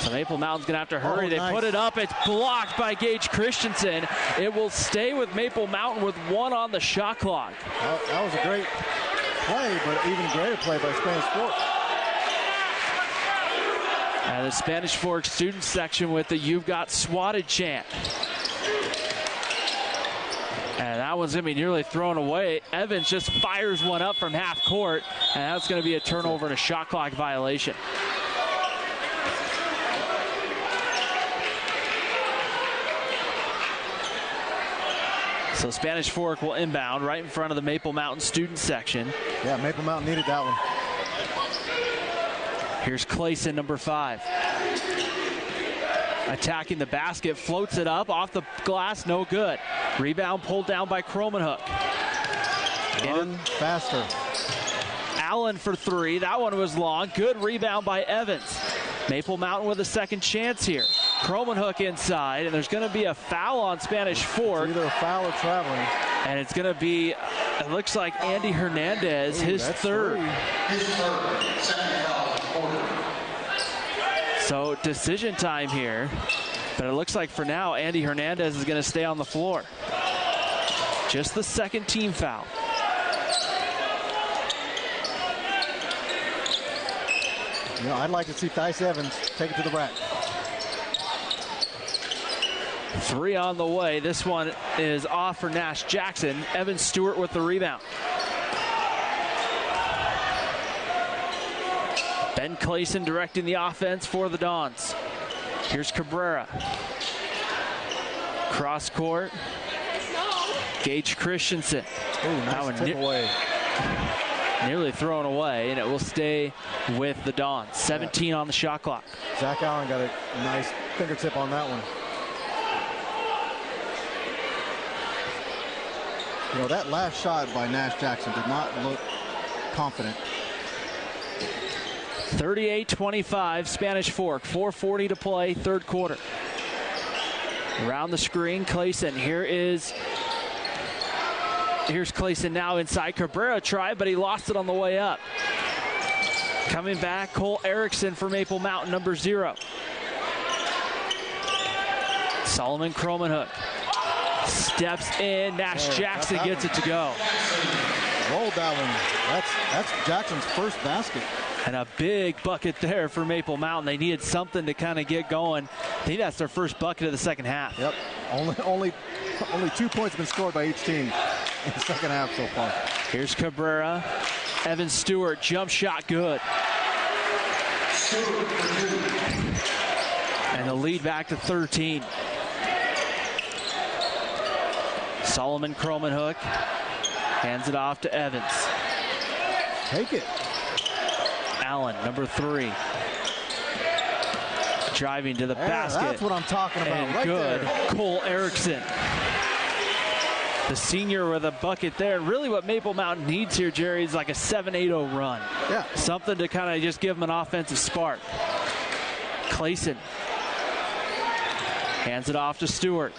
So Maple Mountain's going to have to hurry. They put it up. It's blocked by Gage Christensen. It will stay with Maple Mountain with 1 on the shot clock. That was a great play, but even greater play by Spanish Fork. And the Spanish Fork student section with the "You've Got Swatted" chant. And that one's going to be nearly thrown away. Evans just fires one up from half court, and that's going to be a turnover and a shot clock violation. So Spanish Fork will inbound right in front of the Maple Mountain student section. Yeah, Maple Mountain needed that one. Here's Clayson, number 5. Attacking the basket, floats it up off the glass, no good. Rebound pulled down by Kromenhoek. Run faster. Allen for 3. That one was long. Good rebound by Evans. Maple Mountain with a second chance here. Kromenhoek inside, and there's going to be a foul on Spanish Fork. It's either a foul or traveling. And it's going to be, it looks like Andy Hernandez, his 3rd. His 3rd. Second foul. So decision time here. But it looks like for now, Andy Hernandez is going to stay on the floor. Just the 2nd team foul. You know, I'd like to see Theis Evans take it to the rack. 3 on the way. This one is off for Nash Jackson. Evan Stewart with the rebound. Ben Clayson directing the offense for the Dons. Here's Cabrera. Cross court. Gage Christensen. Ooh, nice tip away. Nearly thrown away, and it will stay with the Dons. 17 on the shot clock. Zach Allen got a nice fingertip on that one. You know, that last shot by Nash Jackson did not look confident. 38-25, Spanish Fork. 4:40 to play, 3rd quarter. Around the screen, Clayson. Here's Clayson now inside. Cabrera tried, but he lost it on the way up. Coming back, Cole Erickson for Maple Mountain, number 0. Solomon Cromanhook steps in. Nash Jackson gets it to go. Rolled that one. That's Jackson's first basket. And a big bucket there for Maple Mountain. They needed something to kind of get going. I think that's their first bucket of the second half. Yep. Only 2 points have been scored by each team in the second half so far. Here's Cabrera. Evan Stewart, jump shot good. And the lead back to 13. Solomon Cromanhook hands it off to Evans. Take it. Allen, number 3. Driving to the basket. That's what I'm talking about. And right good. There. Cole Erickson. The senior with a bucket there. Really what Maple Mountain needs here, Jerry, is like a 7-8-0 run. Yeah. Something to kind of just give them an offensive spark. Clayson hands it off to Stewart.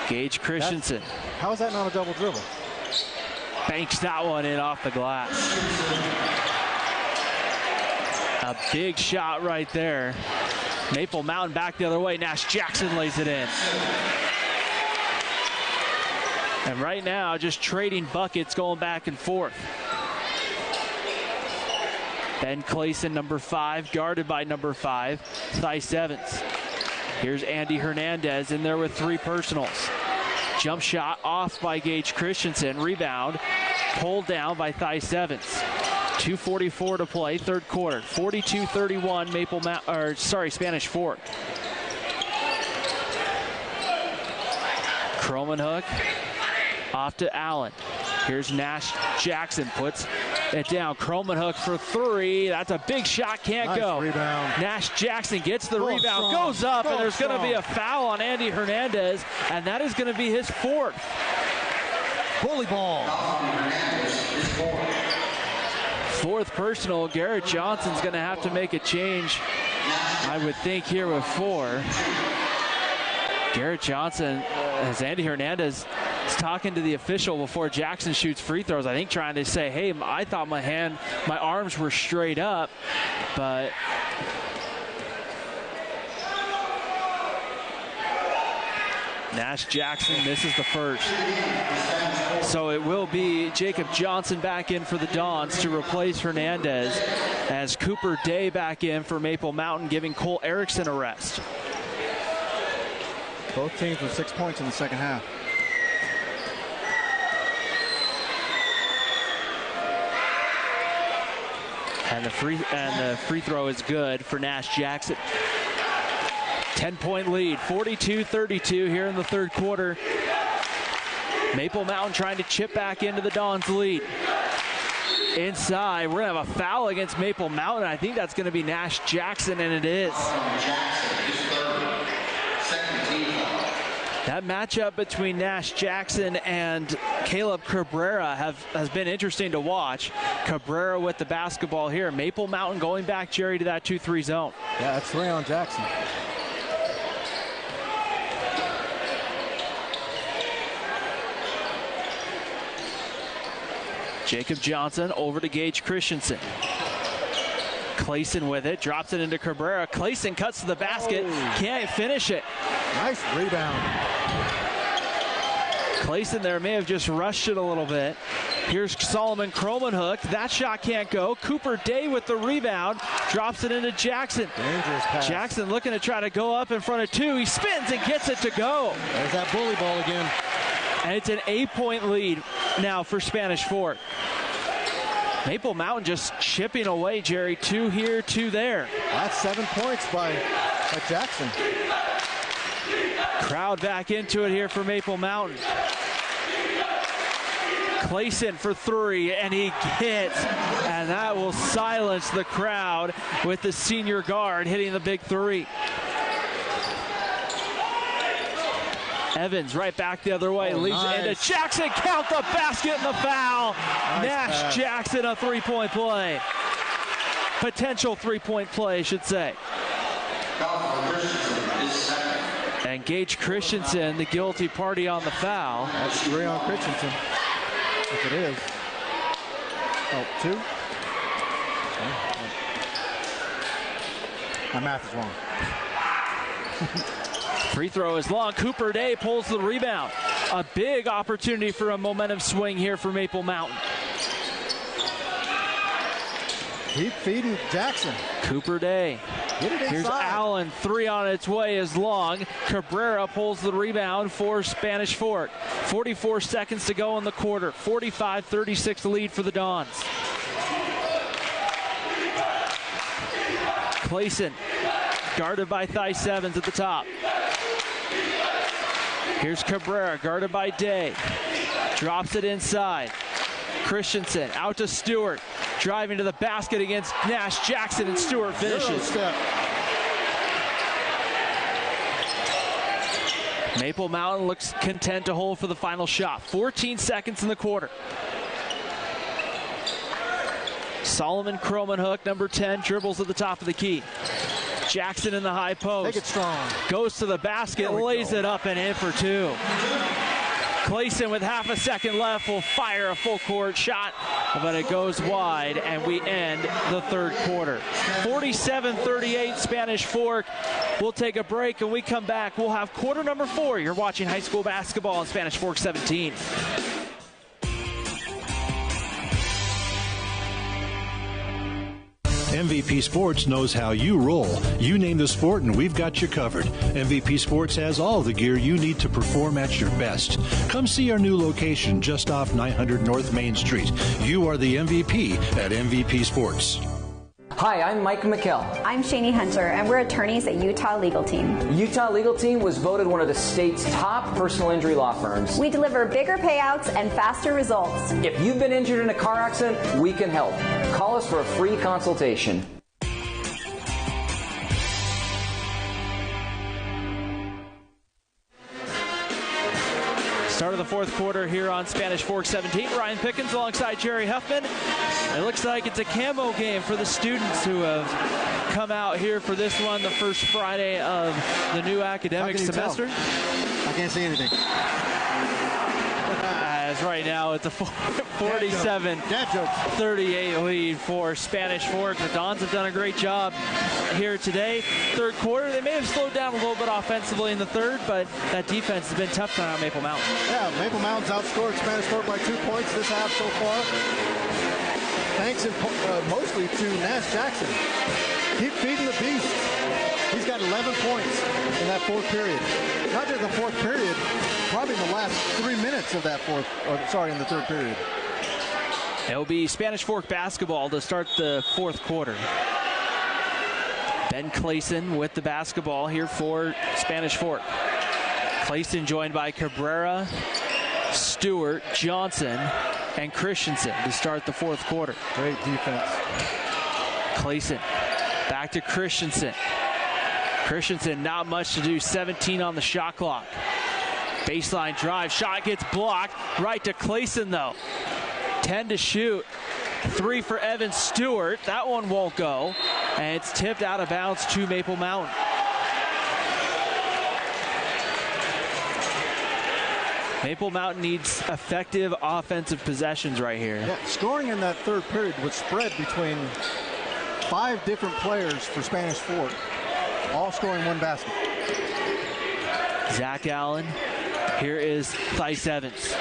Gage Christensen. How is that not a double dribble? Banks that one in off the glass. A big shot right there. Maple Mountain back the other way. Nash Jackson lays it in. And right now, just trading buckets going back and forth. Ben Clayson, number 5, guarded by number 5, Theis Evans. Here's Andy Hernandez in there with 3 personals. Jump shot off by Gage Christensen. Rebound pulled down by Theis Evans. 2:44 to play, third quarter. 42-31 Spanish Fort. Cromanhook off to Allen. Here's Nash Jackson, puts it down. Cromanhook for 3. That's a big shot, can't go. Rebound. Nash Jackson gets the rebound, goes up, and there's going to be a foul on Andy Hernandez, and that is going to be his 4th. Bully ball. 4th personal. Garrett Johnson's going to have to make a change, I would think, here with 4. Garrett Johnson, as Andy Hernandez is talking to the official before Jackson shoots free throws, I think trying to say, hey, I thought my arms were straight up, but Nash Jackson misses the first. So it will be Jacob Johnson back in for the Dons to replace Hernandez, as Cooper Day back in for Maple Mountain, giving Cole Erickson a rest. Both teams with 6 points in the second half. And the free throw is good for Nash Jackson. 10-point lead, 42-32 here in the third quarter. Maple Mountain trying to chip back into the Dons' lead. Inside, we're going to have a foul against Maple Mountain. I think that's going to be Nash Jackson, and it is. That matchup between Nash Jackson and Caleb Cabrera has been interesting to watch. Cabrera with the basketball here. Maple Mountain going back, Jerry, to that 2-3 zone. Yeah, that's 3 on Jackson. Jacob Johnson over to Gage Christensen. Clayson with it, drops it into Cabrera. Clayson cuts to the basket, can't finish it. Nice rebound. Clayson there may have just rushed it a little bit. Here's Solomon Cromanhook. That shot can't go. Cooper Day with the rebound, drops it into Jackson. Dangerous pass. Jackson looking to try to go up in front of 2. He spins and gets it to go. There's that bully ball again. And it's an 8-point lead now for Spanish Fort. Maple Mountain just chipping away, Jerry. 2 here, 2 there. That's 7 points by Jackson. Crowd back into it here for Maple Mountain. Clayson for 3, and he hits, and that will silence the crowd with the senior guard hitting the big 3. Evans right back the other way, leads it into Jackson. Count the basket and the foul. Nash Jackson, a 3-point play. Potential 3-point play, I should say. And Gage Christensen, the guilty party on the foul. That's 3 on Christensen, if it is. Oh, 2? My math is wrong. Free throw is long. Cooper Day pulls the rebound. A big opportunity for a momentum swing here for Maple Mountain. Keep feeding Jackson. Cooper Day. Here's Allen. 3 on its way is long. Cabrera pulls the rebound for Spanish Fork. 44 seconds to go in the quarter. 45-36 lead for the Dons. Clayson guarded by Theis Evans at the top. Here's Cabrera guarded by Day. Drops it inside. Christensen out to Stewart. Driving to the basket against Nash Jackson, and Stewart finishes. Maple Mountain looks content to hold for the final shot. 14 seconds in the quarter. Solomon Cromanhook, number 10, dribbles at the top of the key. Jackson in the high post. Make it strong. Goes to the basket, lays it up and in for 2. Clayson with half a second left will fire a full court shot, but it goes wide, and we end the third quarter. 47-38 Spanish Fork. We'll take a break, and we come back. We'll have quarter number 4. You're watching high school basketball on Spanish Fork 17. MVP Sports knows how you roll. You name the sport and we've got you covered. MVP Sports has all the gear you need to perform at your best. Come see our new location just off 900 North Main Street. You are the MVP at MVP Sports. Hi, I'm Mike McKell. I'm Shani Hunter, and we're attorneys at Utah Legal Team. Utah Legal Team was voted one of the state's top personal injury law firms. We deliver bigger payouts and faster results. If you've been injured in a car accident, we can help. Call us for a free consultation. Start of the fourth quarter here on Spanish Fork 17. Ryan Pickens alongside Jerry Huffman. It looks like it's a camo game for the students who have come out here for this one, the first Friday of the new academic semester. I can't see anything. As right now it's a 47-38 lead for Spanish Fork. The Dons have done a great job here today. Third quarter, they may have slowed down a little bit offensively in the third, but that defense has been tough on Maple Mountain. Yeah, Maple Mountain's outscored Spanish Fork by 2 points this half so far. Thanks mostly to Nash Jackson. Keep feeding the beast. He's got 11 points in that fourth period. Not just the fourth period, probably in the last 3 minutes of that in the third period. It'll be Spanish Fork basketball to start the fourth quarter. Ben Clayson with the basketball here for Spanish Fork. Clayson joined by Cabrera, Stewart, Johnson, and Christensen to start the fourth quarter. Great defense. Clayson back to Christensen. Christensen, not much to do, 17 on the shot clock. Baseline drive, shot gets blocked. Right to Clayson, though. 10 to shoot. 3 for Evan Stewart. That one won't go. And it's tipped out of bounds to Maple Mountain. Maple Mountain needs effective offensive possessions right here. Yeah, scoring in that third period was spread between 5 different players for Spanish Fork, all scoring 1 basket. Zach Allen. Here is Theis Evans.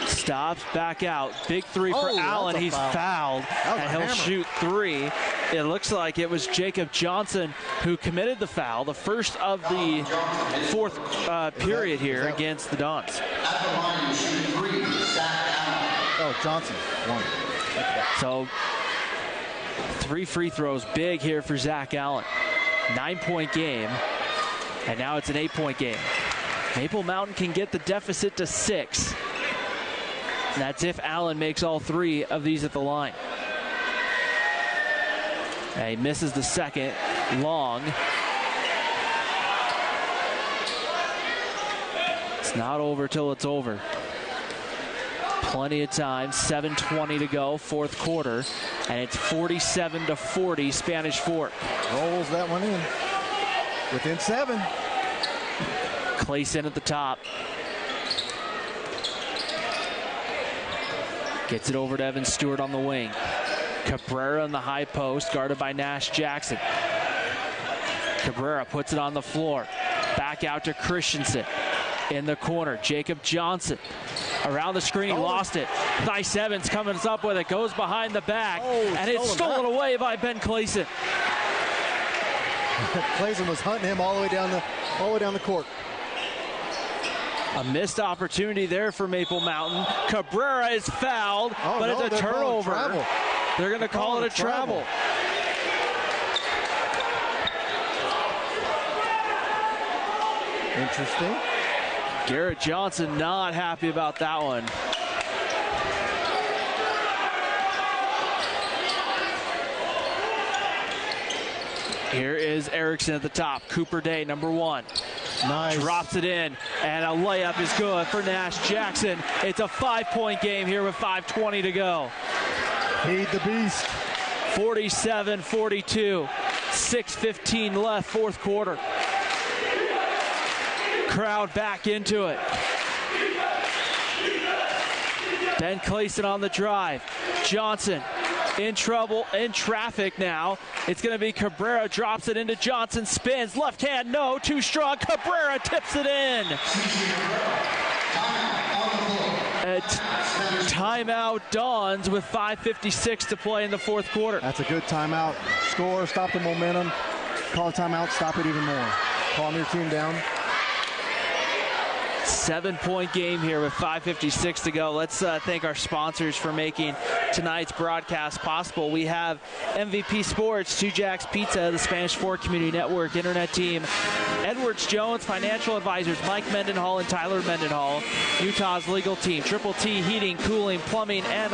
Stops, back out. Big 3 for Allen. He's fouled, and he'll shoot 3. It looks like it was Jacob Johnson who committed the foul, the first of the fourth period here against the Dons. Oh, Johnson won. So 3 free throws, big here for Zach Allen. 9-point game, and now it's an 8-point game. Maple Mountain can get the deficit to 6. That's if Allen makes all 3 of these at the line. And he misses the second, long. It's not over till it's over. Plenty of time, 7:20 to go, fourth quarter, and it's 47-40 Spanish Fork. Rolls that one in. Within 7. Clayson at the top. Gets it over to Evan Stewart on the wing. Cabrera in the high post, guarded by Nash Jackson. Cabrera puts it on the floor. Back out to Christensen. In the corner, Jacob Johnson. Around the screen, he lost it. Thais Evans coming up with it, goes behind the back, and it's stolen away by Ben Clayson. Clayson was hunting him all the way down the court. A missed opportunity there for Maple Mountain. Cabrera is fouled, but it's a turnover. They're going to call it a travel. Interesting. Garrett Johnson not happy about that one. Here is Erickson at the top. Cooper Day, number 1. Nice. Drops it in, and a layup is good for Nash Jackson. It's a 5-point game here with 5:20 to go. Feed the beast. 47-42. 6:15 left, fourth quarter. Crowd back into it. Ben Clayson on the drive. Johnson in trouble, in traffic now. It's going to be Cabrera, drops it into Johnson, spins, left hand, no, too strong. Cabrera tips it in. Timeout Dons with 5:56 to play in the fourth quarter. That's a good timeout. Score, stop the momentum. Call a timeout, stop it even more. Calm your team down. 7-point game here with 5:56 to go. Let's thank our sponsors for making tonight's broadcast possible. We have MVP Sports, Two Jacks Pizza, the Spanish Fork Community Network, Internet Team, Edwards Jones, Financial Advisors, Mike Mendenhall and Tyler Mendenhall, Utah's Legal Team, Triple T Heating, Cooling, Plumbing, and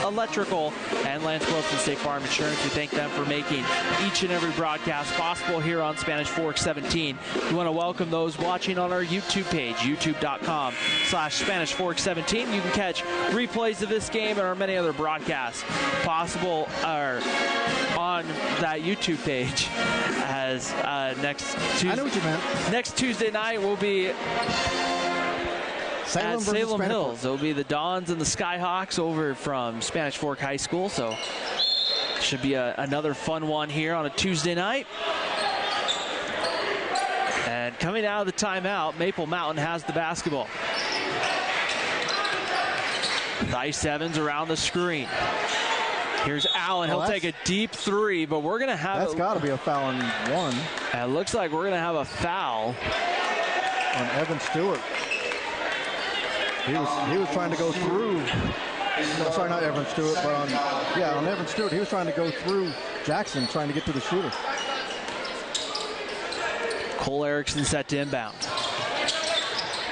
Electrical, and Lance Wilson State Farm Insurance. We thank them for making each and every broadcast possible here on Spanish Fork 17. We want to welcome those watching on our YouTube page, youtube.com/Spanish Fork 17. You can catch replays of this game and our many other broadcasts possible on that YouTube page. As next Tuesday, I know what you meant. Next Tuesday night will be at Salem Hills. It will be the Dons and the Skyhawks over from Spanish Fork High School. So should be another fun one here on a Tuesday night. And coming out of the timeout, Maple Mountain has the basketball. Thais Evans around the screen. Here's Allen. He'll take a deep three, but we're going to have... That's got to be a foul on one. It looks like we're going to have a foul on Evan Stewart. He was trying to go through... No, sorry, not Evan Stewart, but on Evan Stewart. He was trying to go through Jackson, trying to get to the shooter. Cole Erickson set to inbound.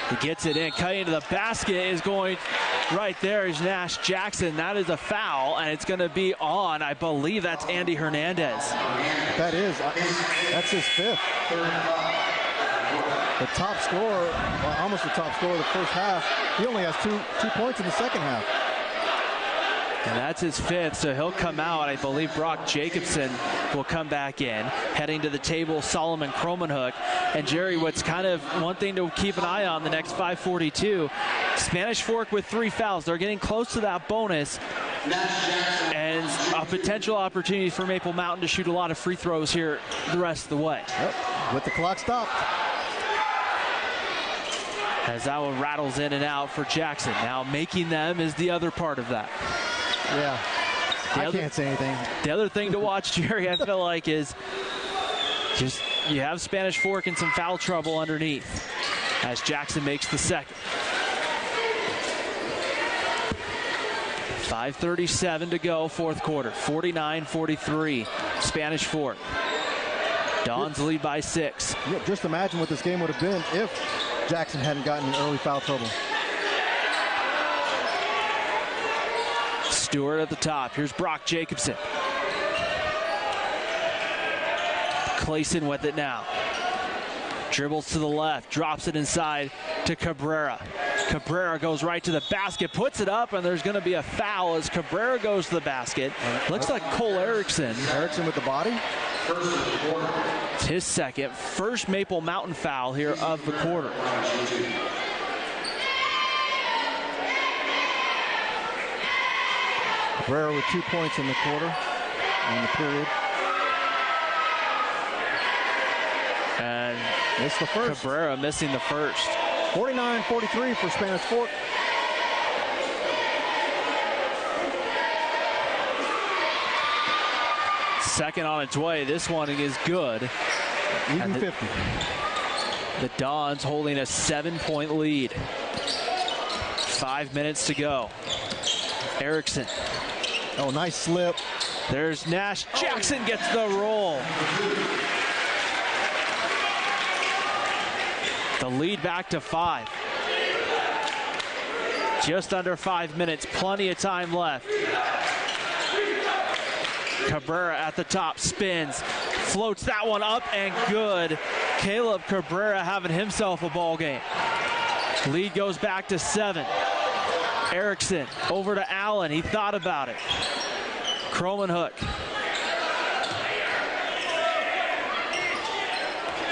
He gets it in. Cutting into the basket is going right there is Nash Jackson. That is a foul, and it's going to be on. I believe that's Andy Hernandez. That is. That's his fifth. The top scorer, well, almost the top scorer of the first half. He only has two points in the second half. And that's his fifth, so he'll come out. I believe Brock Jacobson will come back in. Heading to the table, Solomon Cromanhook. And Jerry, what's kind of one thing to keep an eye on the next 5:42, Spanish Fork with 3 fouls. They're getting close to that bonus. And a potential opportunity for Maple Mountain to shoot a lot of free throws here the rest of the way. Yep, with the clock stopped. As that one rattles in and out for Jackson. Now making them is the other part of that. Yeah, I can't say anything. The other thing to watch, Jerry, I feel like, is just you have Spanish Fork in some foul trouble underneath as Jackson makes the second. 5:37 to go, fourth quarter. 49-43, Spanish Fork. Dons lead by 6. Yeah, just imagine what this game would have been if Jackson hadn't gotten in early foul trouble. Stewart at the top. Here's Brock Jacobson. Clayson with it now. Dribbles to the left, drops it inside to Cabrera. Cabrera goes right to the basket, puts it up, and there's going to be a foul as Cabrera goes to the basket. Looks like Cole Erickson. Erickson with the body? It's his second, first Maple Mountain foul here of the quarter. Cabrera with 2 points in the quarter, in the period. And missed the first. Cabrera missing the first. 49-43 for Spanish Fork. Second on its way. This one is good. Even 50. The Dons holding a 7-point lead. 5 minutes to go. Erickson. Oh, nice slip. There's Nash. Jackson gets the roll. The lead back to 5. Just under 5 minutes. Plenty of time left. Cabrera at the top, spins, floats that one up and good. Caleb Cabrera having himself a ball game. Lead goes back to 7. Erickson over to Allen. He thought about it. Kromenhoek.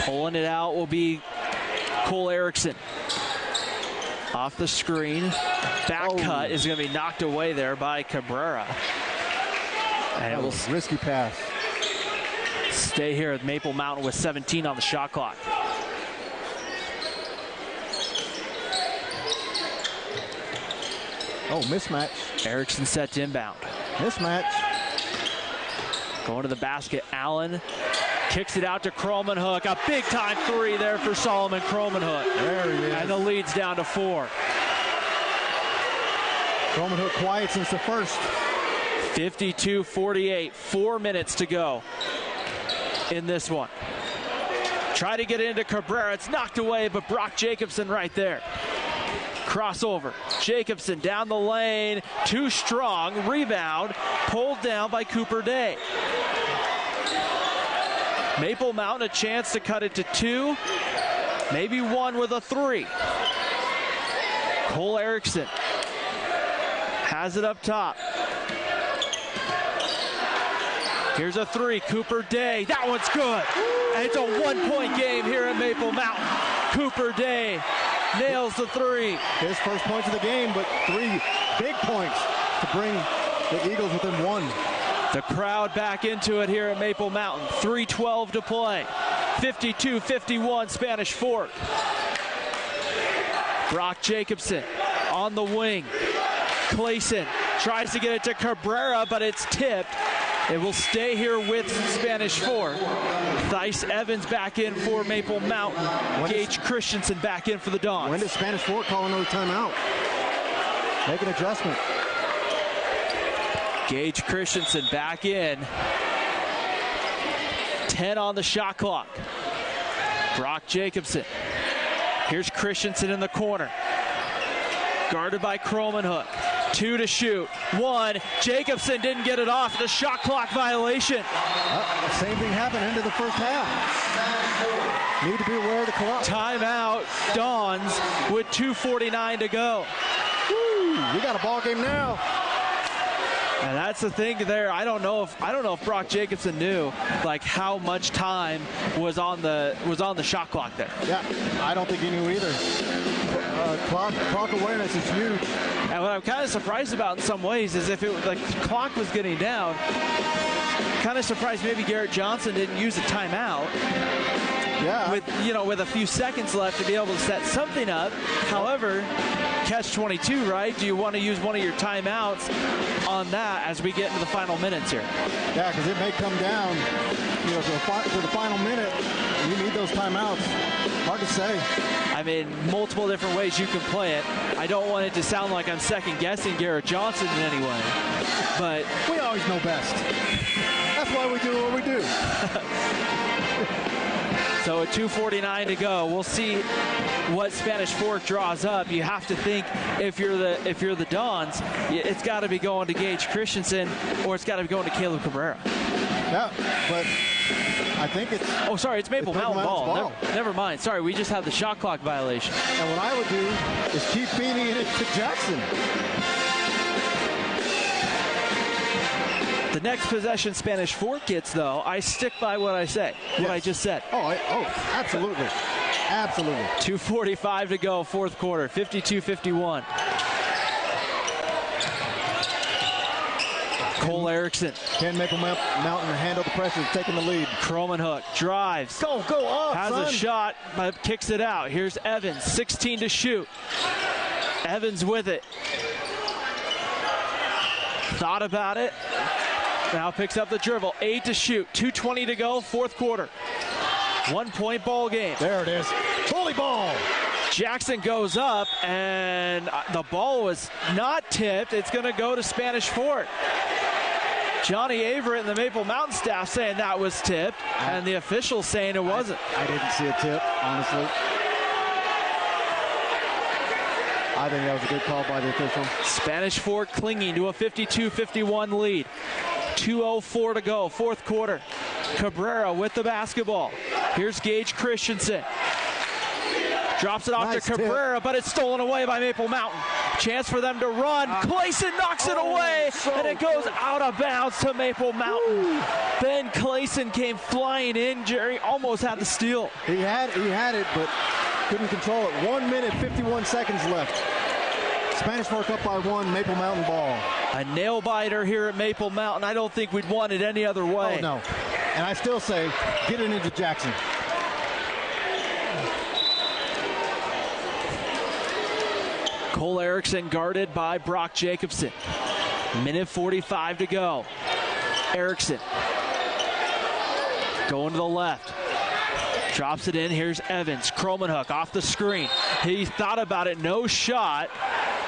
Pulling it out will be Cole Erickson. Off the screen. Back cut is going to be knocked away there by Cabrera. And it will risky pass. Stay here at Maple Mountain with 17 on the shot clock. Oh, mismatch. Erickson set to inbound. Mismatch. Going to the basket. Allen kicks it out to Kromenhoek. A big time 3 there for Solomon Kromenhoek. There he is. And the lead's down to 4. Kromenhoek quiet since the first. 52-48. 4 minutes to go in this one. Try to get it into Cabrera. It's knocked away, but Brock Jacobson right there. Crossover. Jacobson down the lane. Too strong. Rebound. Pulled down by Cooper Day. Maple Mountain a chance to cut it to 2. Maybe 1 with a 3. Cole Erickson has it up top. Here's a 3. Cooper Day. That one's good. And it's a 1-point game here at Maple Mountain. Cooper Day nails the 3. His first points of the game, but 3 big points to bring the Eagles within 1. The crowd back into it here at Maple Mountain. 3:12 to play. 52-51 Spanish Fork. Brock Jacobson on the wing. Clayson tries to get it to Cabrera, but it's tipped. It will stay here with Spanish Fork. Thice Evans back in for Maple Mountain. Gage Christensen back in for the Dons. When does Spanish Fork call another timeout? Make an adjustment. Gage Christensen back in. 10 on the shot clock. Brock Jacobson. Here's Christensen in the corner. Guarded by Kromenhoek. 2 to shoot. 1. Jacobson didn't get it off. The shot clock violation. Same thing happened into the first half. Need to be aware of the clock. Timeout. Dons with 2:49 to go. Woo, we got a ball game now. And that's the thing there. I don't know if Brock Jacobson knew like how much time was on the shot clock there. Yeah, I don't think he knew either. Clock awareness is huge. And what I'm kind of surprised about in some ways is if it was, like, the clock was getting down, kind of surprised maybe Garrett Johnson didn't use a timeout. Yeah. With a few seconds left to be able to set something up. However, catch 22, right? Do you want to use one of your timeouts on that as we get into the final minutes here? Yeah, because it may come down, to the final minute. You need those timeouts. Hard to say. I mean, multiple different ways you can play it. I don't want it to sound like I'm second-guessing Garrett Johnson in any way, but we always know best. That's why we do what we do. So at 2:49 to go, we'll see what Spanish Fork draws up. You have to think if you're the Dons, it's got to be going to Gage Christensen or it's got to be going to Caleb Cabrera. Yeah, but I think it's... Oh, sorry, it's Maple Mountain ball. Never mind. Sorry, we just have the shot clock violation. And what I would do is keep feeding it to Jackson. The next possession Spanish Fort gets, though, I stick by what I say, what I just said. Oh, absolutely. Absolutely. 2:45 to go, fourth quarter, 52-51. Cole Erickson. Can Maple Mountain handle the pressure, taking the lead. Cromanhook drives. Go up, Has a shot, but kicks it out. Here's Evans, 16 to shoot. Evans with it. Thought about it. Now picks up the dribble. 8 to shoot. 2:20 to go, fourth quarter. 1-point ball game. There it is. Bully ball. Jackson goes up, and the ball was not tipped. It's going to go to Spanish Fort. Johnny Averett and the Maple Mountain staff saying that was tipped, and the officials saying it wasn't. I didn't see a tip, honestly. I think that was a good call by the official. Spanish Fort clinging to a 52-51 lead. 2:04 to go, fourth quarter. Cabrera with the basketball. Here's Gage Christensen. Drops it off to Cabrera, but it's stolen away by Maple Mountain. Chance for them to run. Clayson knocks it away, and it goes out of bounds to Maple Mountain. Ben Clayson came flying in. Jerry almost had the steal. He had it, but couldn't control it. 1 minute, 51 seconds left. Spanish Fork up by 1, Maple Mountain ball. A nail biter here at Maple Mountain. I don't think we'd want it any other way. Oh, no. And I still say, get it into Jackson. Cole Erickson guarded by Brock Jacobson. Minute 45 to go. Erickson going to the left. Drops it in. Here's Evans. Cromanhook off the screen. He thought about it. No shot.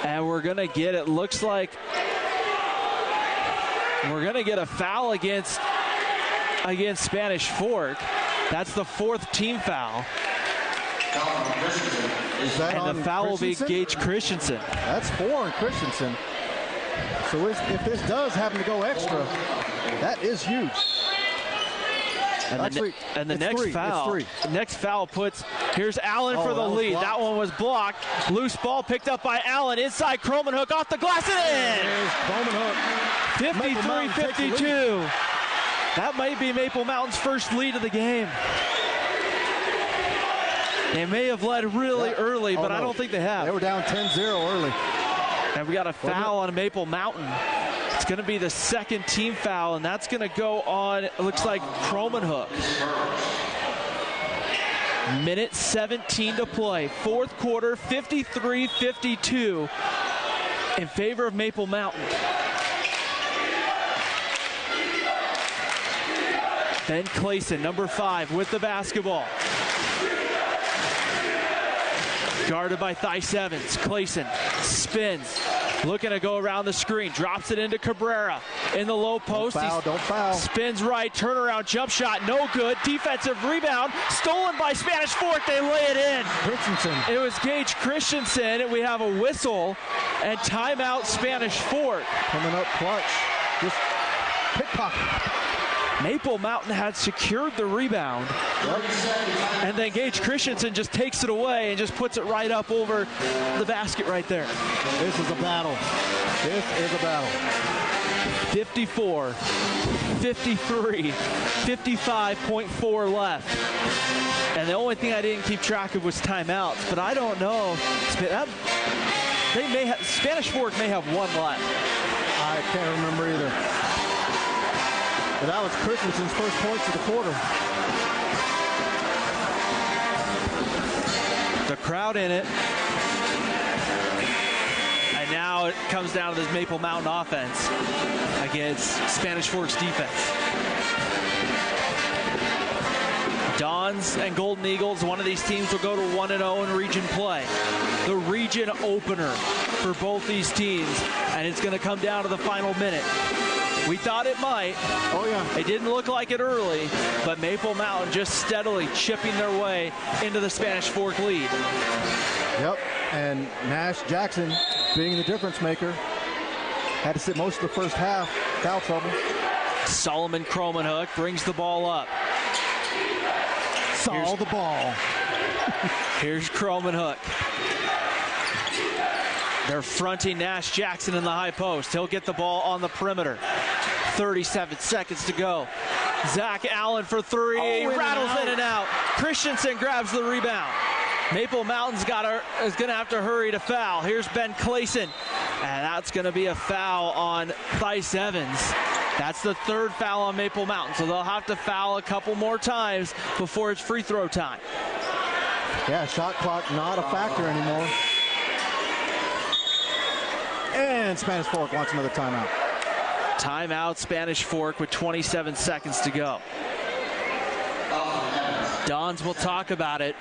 And we're going to get, it looks like, we're going to get a foul against Spanish Fork. That's the fourth team foul. And the foul will be Gage Christensen. That's 4 on Christensen. So if this does happen to go extra, that is huge. And the next foul puts, here's Allen for the lead. That one was blocked. Loose ball picked up by Allen. Inside Cromanhook off the glass and in. 53-52. That might be Maple Mountain's first lead of the game. They may have led really early, but I don't think they have. They were down 10-0 early. And we got a foul on Maple Mountain. It's going to be the second team foul, and that's going to go on, it looks like, Cromanhook. Minute 17 to play. Fourth quarter, 53-52 in favor of Maple Mountain. Ben Clayson, number 5, with the basketball. Guarded by Thice Evans. Clayson spins. Looking to go around the screen. Drops it into Cabrera in the low post. Don't foul. Spins right. Turnaround jump shot. No good. Defensive rebound. Stolen by Spanish Fort. They lay it in. Christensen. It was Gage Christensen. And we have a whistle and timeout Spanish Fort. Coming up clutch. Just pickpocket. Maple Mountain had secured the rebound. And then Gage Christensen just takes it away and just puts it right up over the basket right there. This is a battle. This is a battle. 54, 53, 55.4 left. And the only thing I didn't keep track of was timeouts, but I don't know. Spanish Fork may have one left. I can't remember either. But that was Christensen's first points of the quarter. The crowd in it. And now it comes down to this Maple Mountain offense against Spanish Fork's defense. Dons and Golden Eagles, one of these teams will go to 1-0 in region play. The region opener for both these teams, and it's going to come down to the final minute. We thought it might. Oh, yeah. It didn't look like it early, but Maple Mountain just steadily chipping their way into the Spanish Fork lead. Yep, and Nash Jackson, being the difference maker, had to sit most of the first half. Foul trouble. Solomon Cromanhook brings the ball up. Saw the ball. Here's Cromanhook. They're fronting Nash Jackson in the high post. He'll get the ball on the perimeter. 37 seconds to go. Zach Allen for three. Rattles in and out. Christensen grabs the rebound. Maple Mountain's is going to have to hurry to foul. Here's Ben Clayson, and that's going to be a foul on Theis Evans. That's the third foul on Maple Mountain, so they'll have to foul a couple more times before it's free throw time. Yeah, shot clock not a factor anymore. And Spanish Fork wants another timeout. Timeout, Spanish Fork with 27 seconds to go. Dons will talk about it.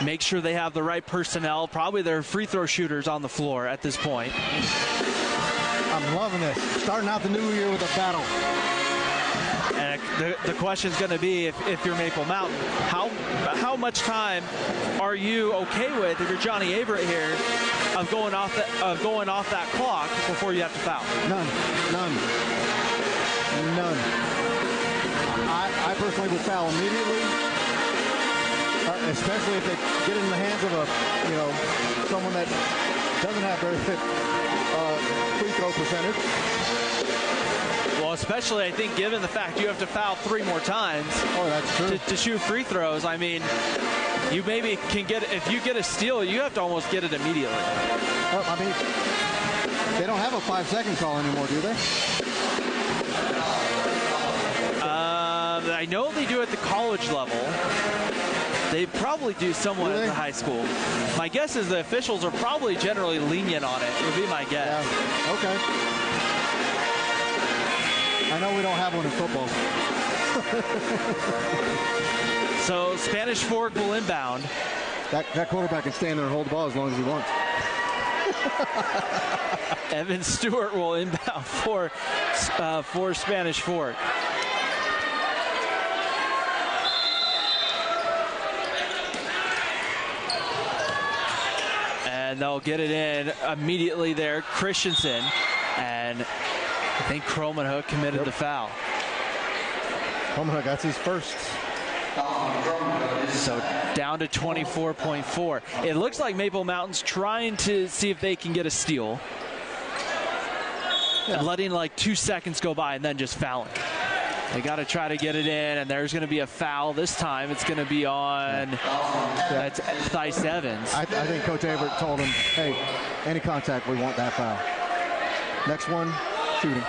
Make sure they have the right personnel, probably their free throw shooters on the floor at this point. I'm loving this. Starting out the new year with a battle. And the question is going to be, if you're Maple Mountain, how much time are you okay with, if you're Johnny Averett here, of going off that clock before you have to foul? None. I personally would foul immediately, especially if they get in the hands of someone that doesn't have very good free throw percentage. Well, especially I think given the fact you have to foul 3 more times. Oh, that's true. To shoot free throws. I mean, you maybe can get, if you get a steal, you have to almost get it immediately. Well, I mean, they don't have a 5-second call anymore, do they? I know they do at the college level. They probably do somewhat at the high school. My guess is the officials are probably generally lenient on it, would be my guess. Yeah. Okay. I know we don't have one in football. So Spanish Fork will inbound. That quarterback can stand there and hold the ball as long as he wants. Evan Stewart will inbound for Spanish Fork. And they'll get it in immediately there. Christensen, and I think Kromenhoek committed the foul. Kromenhoek, that's his first. So down to 24.4. It looks like Maple Mountain's trying to see if they can get a steal. Yeah. And letting like 2 seconds go by and then just fouling. They got to try to get it in, and there's going to be a foul. This time it's going to be on that's Theis Evans. I think Coach Averett told him, hey, any contact, we want that foul. Next one, shooting.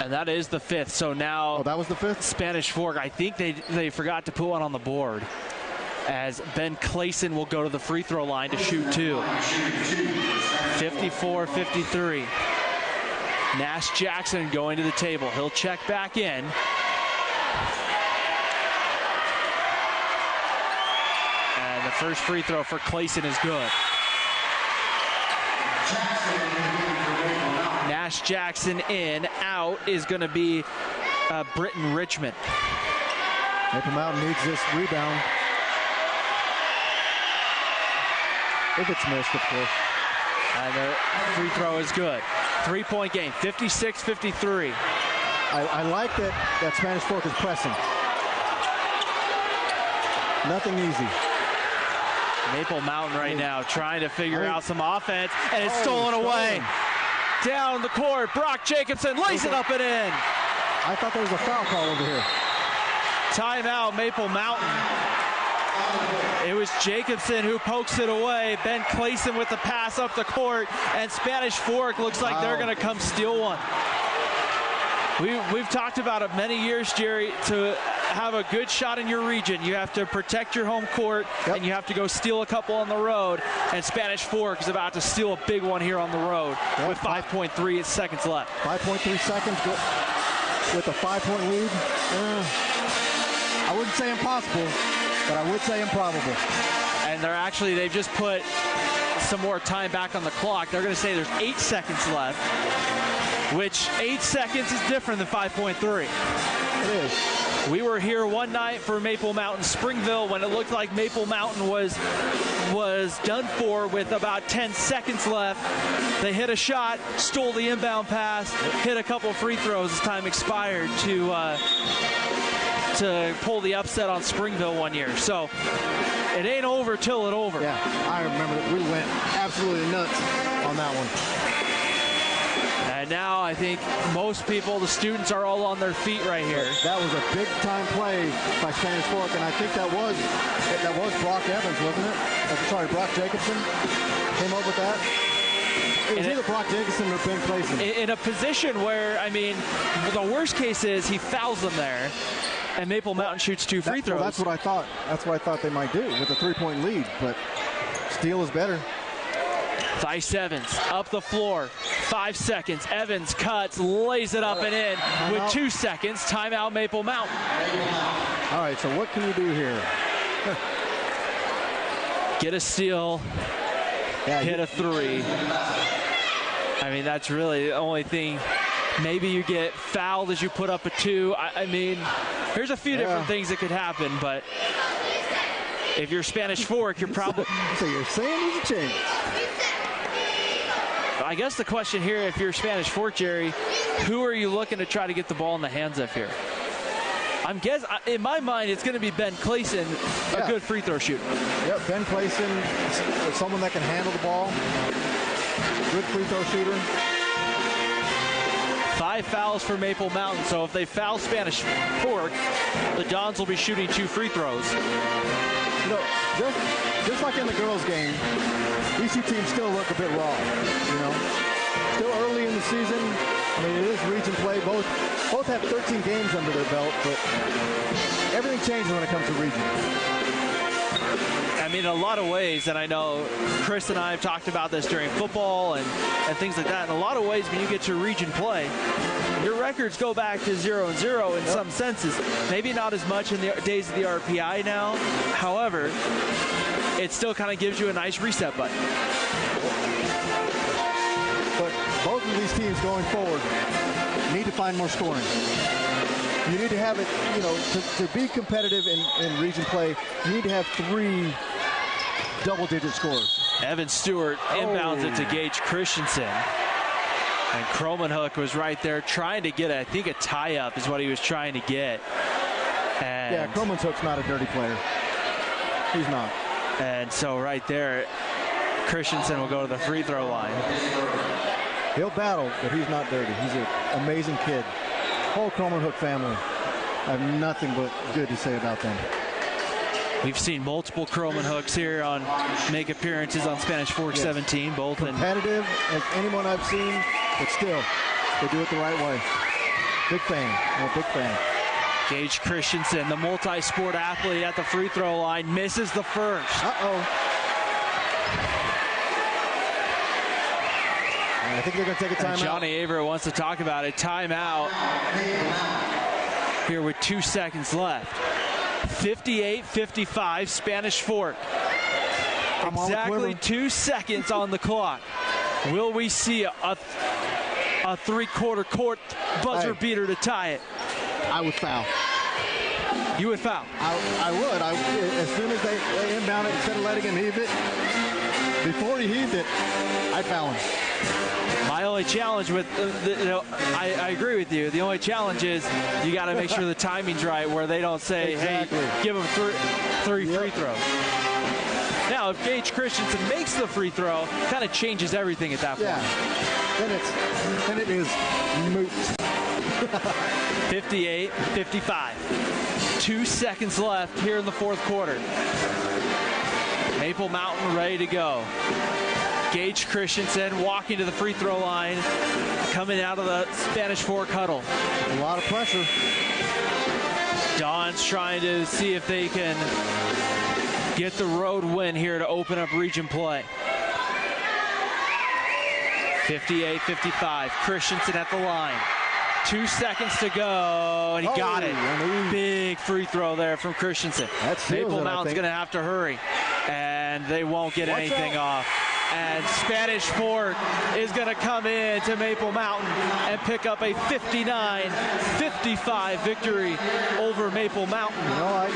And that is the 5th. So now that was the 5th? Spanish Fork, I think they forgot to put one on the board, as Ben Clayson will go to the free throw line to shoot 2. 54-53. Nash Jackson going to the table. He'll check back in. And the first free throw for Clayson is good. Nash Jackson in. Out is going to be Britton Richmond. Maple Mountain needs this rebound. If it's missed, of course. And the free throw is good. 3-point game, 56-53. I like that Spanish Fork is pressing. Nothing easy. Maple Mountain right now trying to figure out some offense, and it's stolen away. Down the court, Brock Jacobson lays it up and in. I thought there was a foul call over here. Timeout, Maple Mountain. It was Jacobson who pokes it away. Ben Clayson with the pass up the court, and Spanish Fork looks like they're going to come steal one. We've talked about it many years, Jerry. To have a good shot in your region, you have to protect your home court, and you have to go steal a couple on the road. And Spanish Fork is about to steal a big one here on the road with 5.3 seconds left. 5.3 seconds with a 5-point lead. I wouldn't say impossible, but I would say improbable. And they've just put some more time back on the clock. They're going to say there's 8 seconds left, which 8 seconds is different than 5.3. It is. We were here one night for Maple Mountain Springville when it looked like Maple Mountain was done for with about 10 seconds left. They hit a shot, stole the inbound pass, hit a couple free throws as time expired to pull the upset on Springville one year. So it ain't over till it's over. Yeah, I remember that we went absolutely nuts on that one. And now I think most people, the students, are all on their feet right here. That was a big-time play by Spanish Fork, and I think that was Brock Evans, wasn't it? Sorry, Brock Jacobson came up with that. It was either Brock Jacobson or Ben Clayson. In a position where, I mean, the worst case is he fouls them there, and Maple Mountain shoots 2 free throws. Well, that's what I thought. That's what I thought they might do with a 3-point lead, but steal is better. Tyce Evans up the floor, 5 seconds. Evans cuts, lays it up and in with 2 seconds. Timeout, Maple Mountain. All right, so what can you do here? Get a steal, hit a 3. I mean, that's really the only thing. Maybe you get fouled as you put up a 2. I mean, there's a few different things that could happen, but if you're Spanish Fork, you're probably... So you're saying there's a chance. I guess the question here, if you're Spanish Fork, Jerry, who are you looking to try to get the ball in the hands of here? I'm guessing, in my mind, it's going to be Ben Clayson, a good free throw shooter. Yep, Ben Clayson, someone that can handle the ball. Good free throw shooter. 5 fouls for Maple Mountain, so if they foul Spanish Fork, the Dons will be shooting 2 free throws. You know, just like in the girls' game, these two teams still look a bit raw, you know. Still early in the season. I mean, it is region play. Both have 13 games under their belt, but everything changes when it comes to region. I mean, in a lot of ways, and I know Chris and I have talked about this during football and things like that. In a lot of ways, when you get to region play, your records go back to 0-0 in some senses. Maybe not as much in the days of the RPI now. However, it still kind of gives you a nice reset button. But both of these teams going forward need to find more scoring. You need to have it, you know, to be competitive in region play, you need to have 3 double-digit scores. Evan Stewart inbounds it to Gage Christensen. And Cromanhook was right there trying to get, I think, a tie-up is what he was trying to get. And yeah, Cromanhook's not a dirty player. He's not. And so right there, Christensen will go to the free throw line. He'll battle, but he's not dirty. He's an amazing kid. Whole Cromanhook family. I have nothing but good to say about them. We've seen multiple Cromanhooks here make appearances on Spanish Fork 17, both competitive as anyone I've seen, but still, they do it the right way. Big fan. I'm a big fan. Gage Christensen, the multi-sport athlete at the free throw line, misses the first. I think they're going to take a timeout. Johnny Aver wants to talk about it. Timeout here with 2 seconds left. 58-55, Spanish Fork. Exactly 2 seconds on the clock. Will we see a 3/4 court buzzer beater to tie it? I would foul. You would foul? I would. As soon as they inbound it, instead of letting him heave it, before he heaved it, I'd foul him. My only challenge with, I agree with you. The only challenge is you got to make sure the timing's right where they don't say, hey, give them 3 free throws. Now, if Gage Christensen makes the free throw, kind of changes everything at that point. Yeah, then it is moot. 58-55. 2 seconds left here in the 4th quarter. Maple Mountain ready to go. Gage Christensen walking to the free throw line, coming out of the Spanish Fork huddle. A lot of pressure. Don's trying to see if they can get the road win here to open up region play. 58-55, Christensen at the line. 2 seconds to go, and he got it. Big free throw there from Christensen. Maple Mountain's going to have to hurry, and they won't get anything off. And Spanish Fork is going to come in to Maple Mountain and pick up a 59-55 victory over Maple Mountain. You know,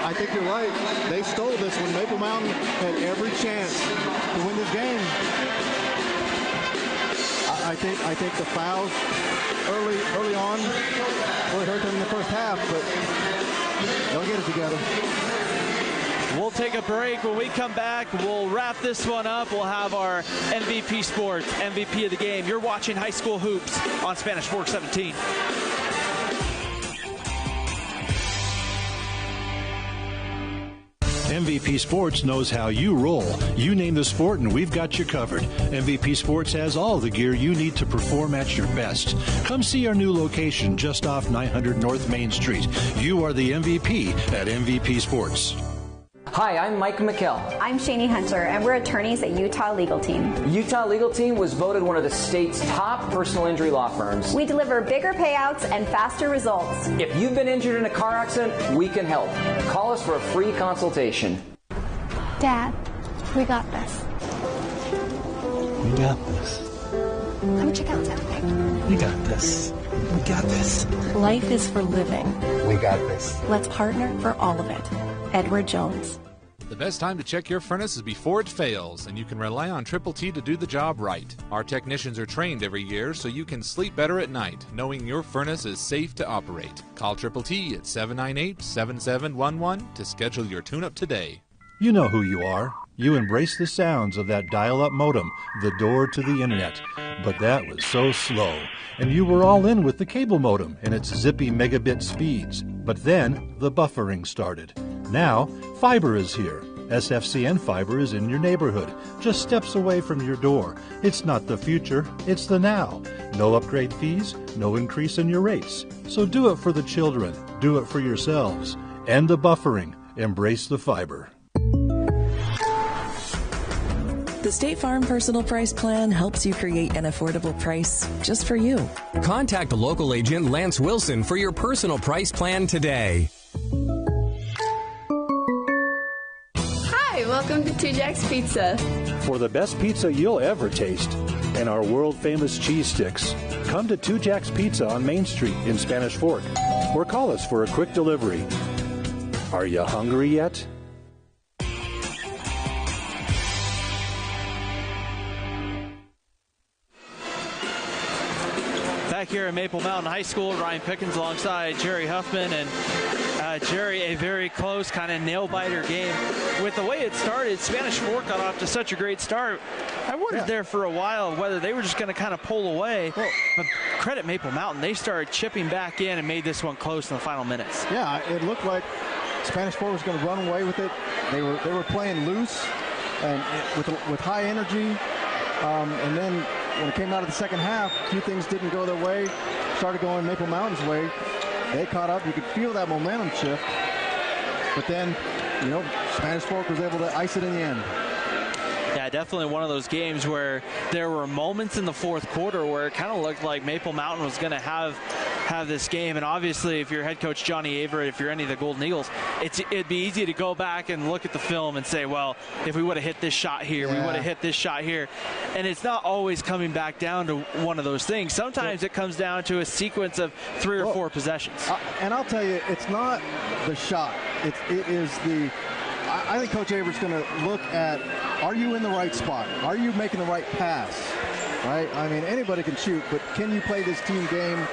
I think you're right. They stole this when Maple Mountain had every chance to win this game. I think the fouls early on really hurt them in the first half, but they'll get it together. We'll take a break. When we come back, we'll wrap this one up. We'll have our MVP Sports, MVP of the game. You're watching High School Hoops on Spanish Fork 17. MVP Sports knows how you roll. You name the sport and we've got you covered. MVP Sports has all the gear you need to perform at your best. Come see our new location just off 900 North Main Street. You are the MVP at MVP Sports. Hi, I'm Mike McKell. I'm Shani Hunter, and we're attorneys at Utah Legal Team. Utah Legal Team was voted one of the state's top personal injury law firms. We deliver bigger payouts and faster results. If you've been injured in a car accident, we can help. Call us for a free consultation. Dad, we got this. We got this. Come check out town, okay? We got this. We got this. Life is for living. We got this. Let's partner for all of it. Edward Jones. The best time to check your furnace is before it fails, and you can rely on Triple T to do the job right. Our technicians are trained every year so you can sleep better at night, knowing your furnace is safe to operate. Call Triple T at 798-7711 to schedule your tune-up today. You know who you are. You embrace the sounds of that dial-up modem, the door to the internet. But that was so slow. And you were all in with the cable modem and its zippy megabit speeds. But then the buffering started. Now, fiber is here. SFCN fiber is in your neighborhood, just steps away from your door. It's not the future, it's the now. No upgrade fees, no increase in your rates. So do it for the children, do it for yourselves. End the buffering, embrace the fiber. The State Farm Personal Price Plan helps you create an affordable price just for you. Contact local agent Lance Wilson for your personal price plan today. Hi, welcome to Two Jacks Pizza. For the best pizza you'll ever taste and our world-famous cheese sticks, come to Two Jacks Pizza on Main Street in Spanish Fork or call us for a quick delivery. Are you hungry yet? Back here at Maple Mountain High School, Ryan Pickens alongside Jerry Huffman. And Jerry, a very close kind of nail-biter game. With the way it started, Spanish Fork got off to such a great start. I wondered there for a while whether they were just going to kind of pull away. But credit Maple Mountain. They started chipping back in and made this one close in the final minutes. Yeah, it looked like Spanish Fork was going to run away with it. They were playing loose and with high energy. And then when it came out of the second half, a few things didn't go their way. Started going Maple Mountain's way. They caught up. You could feel that momentum shift. But then, Spanish Fork was able to ice it in the end. Yeah, definitely one of those games where there were moments in the fourth quarter where it kind of looked like Maple Mountain was going to have this game. And obviously, if you're head coach Johnny Averett, if you're any of the Golden Eagles, it'd be easy to go back and look at the film and say, well, if we would have hit this shot here, we would have hit this shot here. And it's not always coming back down to one of those things. Sometimes it comes down to a sequence of 3 or 4 possessions. And I'll tell you, it's not the shot. It is the... I think Coach Averett's going to look at, are you in the right spot? Are you making the right pass? Right? I mean, anybody can shoot, but can you play this team game?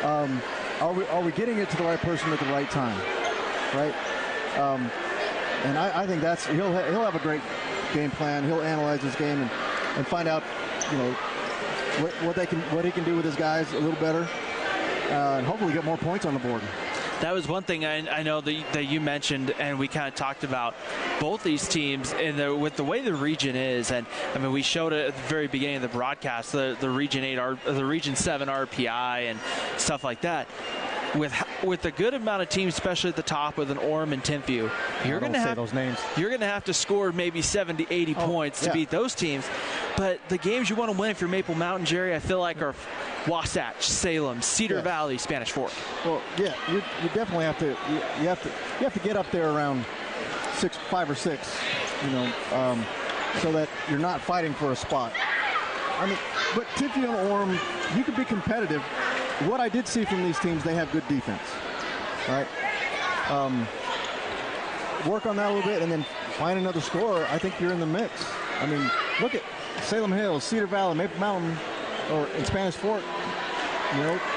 Are we getting it to the right person at the right time? Right? And I think that's he'll have a great game plan. He'll analyze this game and find out, what he can do with his guys a little better, and hopefully get more points on the board. That was one thing I know that you mentioned, and we kind of talked about both these teams and with the way the region is. And I mean, we showed it at the very beginning of the broadcast, the Region 8, the Region 7 RPI and stuff like that. With a good amount of teams, especially at the top with an Orem and Timpview, you're going to have those names. You're going to have to score maybe 70, 80 points to beat those teams. But the games you want to win if you're Maple Mountain, Jerry, I feel like are Wasatch, Salem, Cedar Valley, Spanish Fork. Well, yeah, you definitely have to. You have to get up there around 5 or 6, so that you're not fighting for a spot. I mean, but Timpview and Orem, you could be competitive. What I did see from these teams, they have good defense, right? Work on that a little bit and then find another scorer. I think you're in the mix. I mean, look at Salem Hills, Cedar Valley, Maple Mountain, or in Spanish Fork.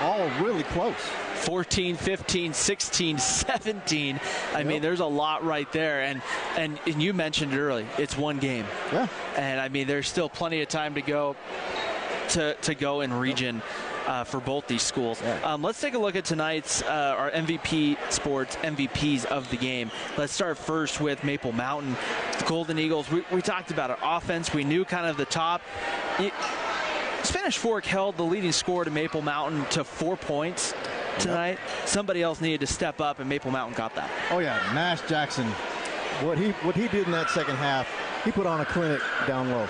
all really close. 14, 15, 16, 17. I mean, there's a lot right there. And you mentioned it early. It's one game. Yeah. And, I mean, there's still plenty of time to go in region for both these schools. Yeah. Let's take a look at tonight's our MVP Sports MVPs of the game. Let's start first with Maple Mountain. The Golden Eagles, we talked about it. Offense, we knew kind of the top. Spanish Fork held the leading score to Maple Mountain to 4 points tonight. Somebody else needed to step up, and Maple Mountain got that. Oh yeah, Nash Jackson. What he did in that second half, he put on a clinic down low.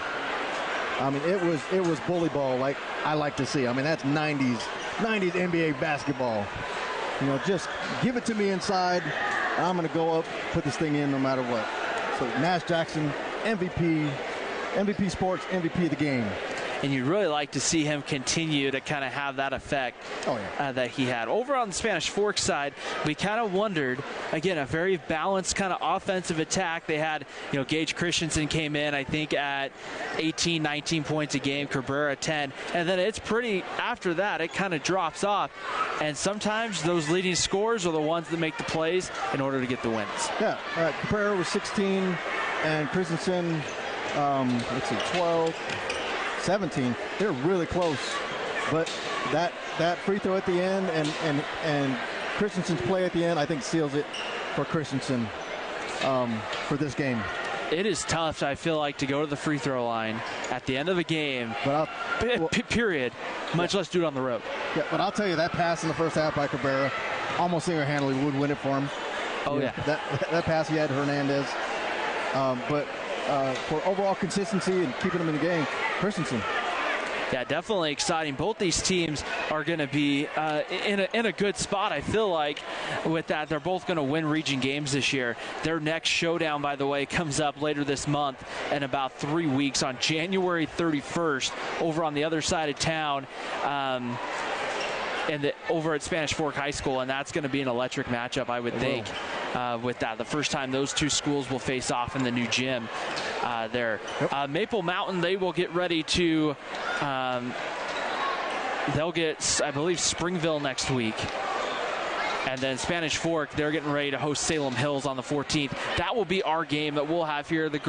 I mean, it was bully ball like I like to see. I mean, that's 90s NBA basketball. Just give it to me inside. I'm going to go up, put this thing in no matter what. So Nash Jackson, MVP Sports, MVP of the game. And you'd really like to see him continue to kind of have that effect that he had. Over on the Spanish Fork side, we kind of wondered, again, a very balanced kind of offensive attack. They had, Gage Christensen came in, I think, at 18, 19 points a game, Cabrera 10. And then it's after that, it kind of drops off. And sometimes those leading scorers are the ones that make the plays in order to get the wins. Yeah, Cabrera was 16, and Christensen, 12. 17. They're really close, but that free throw at the end and Christensen's play at the end, I think, seals it for Christensen for this game. It is tough, I feel like, to go to the free throw line at the end of a game, period, much less do it on the road. Yeah, but I'll tell you, that pass in the first half by Cabrera almost single-handedly would win it for him. Oh, yeah. That pass he had to Hernandez. But for overall consistency and keeping them in the game, Christensen. Yeah, definitely exciting. Both these teams are going to be in a good spot, I feel like, with that. They're both going to win region games this year. Their next showdown, by the way, comes up later this month in about 3 weeks on January 31st over on the other side of town. Over at Spanish Fork High School, and that's going to be an electric matchup, I would think, with that. The first time those two schools will face off in the new gym there. Yep. Maple Mountain, they will get ready to they'll get, I believe, Springville next week. And then Spanish Fork, they're getting ready to host Salem Hills on the 14th. That will be our game that we'll have here. The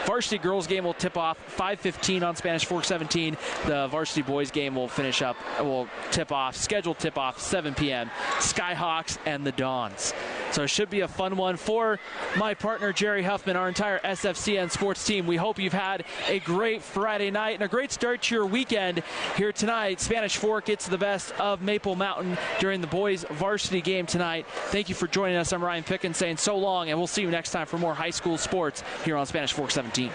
varsity girls game will tip off 5:15 on Spanish Fork 17. The varsity boys game will scheduled tip off 7 p.m. Skyhawks and the Dons. So it should be a fun one. For my partner, Jerry Huffman, our entire SFCN sports team, we hope you've had a great Friday night and a great start to your weekend here tonight. Spanish Fork gets the best of Maple Mountain during the boys varsity game tonight. Thank you for joining us. I'm Ryan Pickens saying so long, and we'll see you next time for more high school sports here on Spanish Fork 17.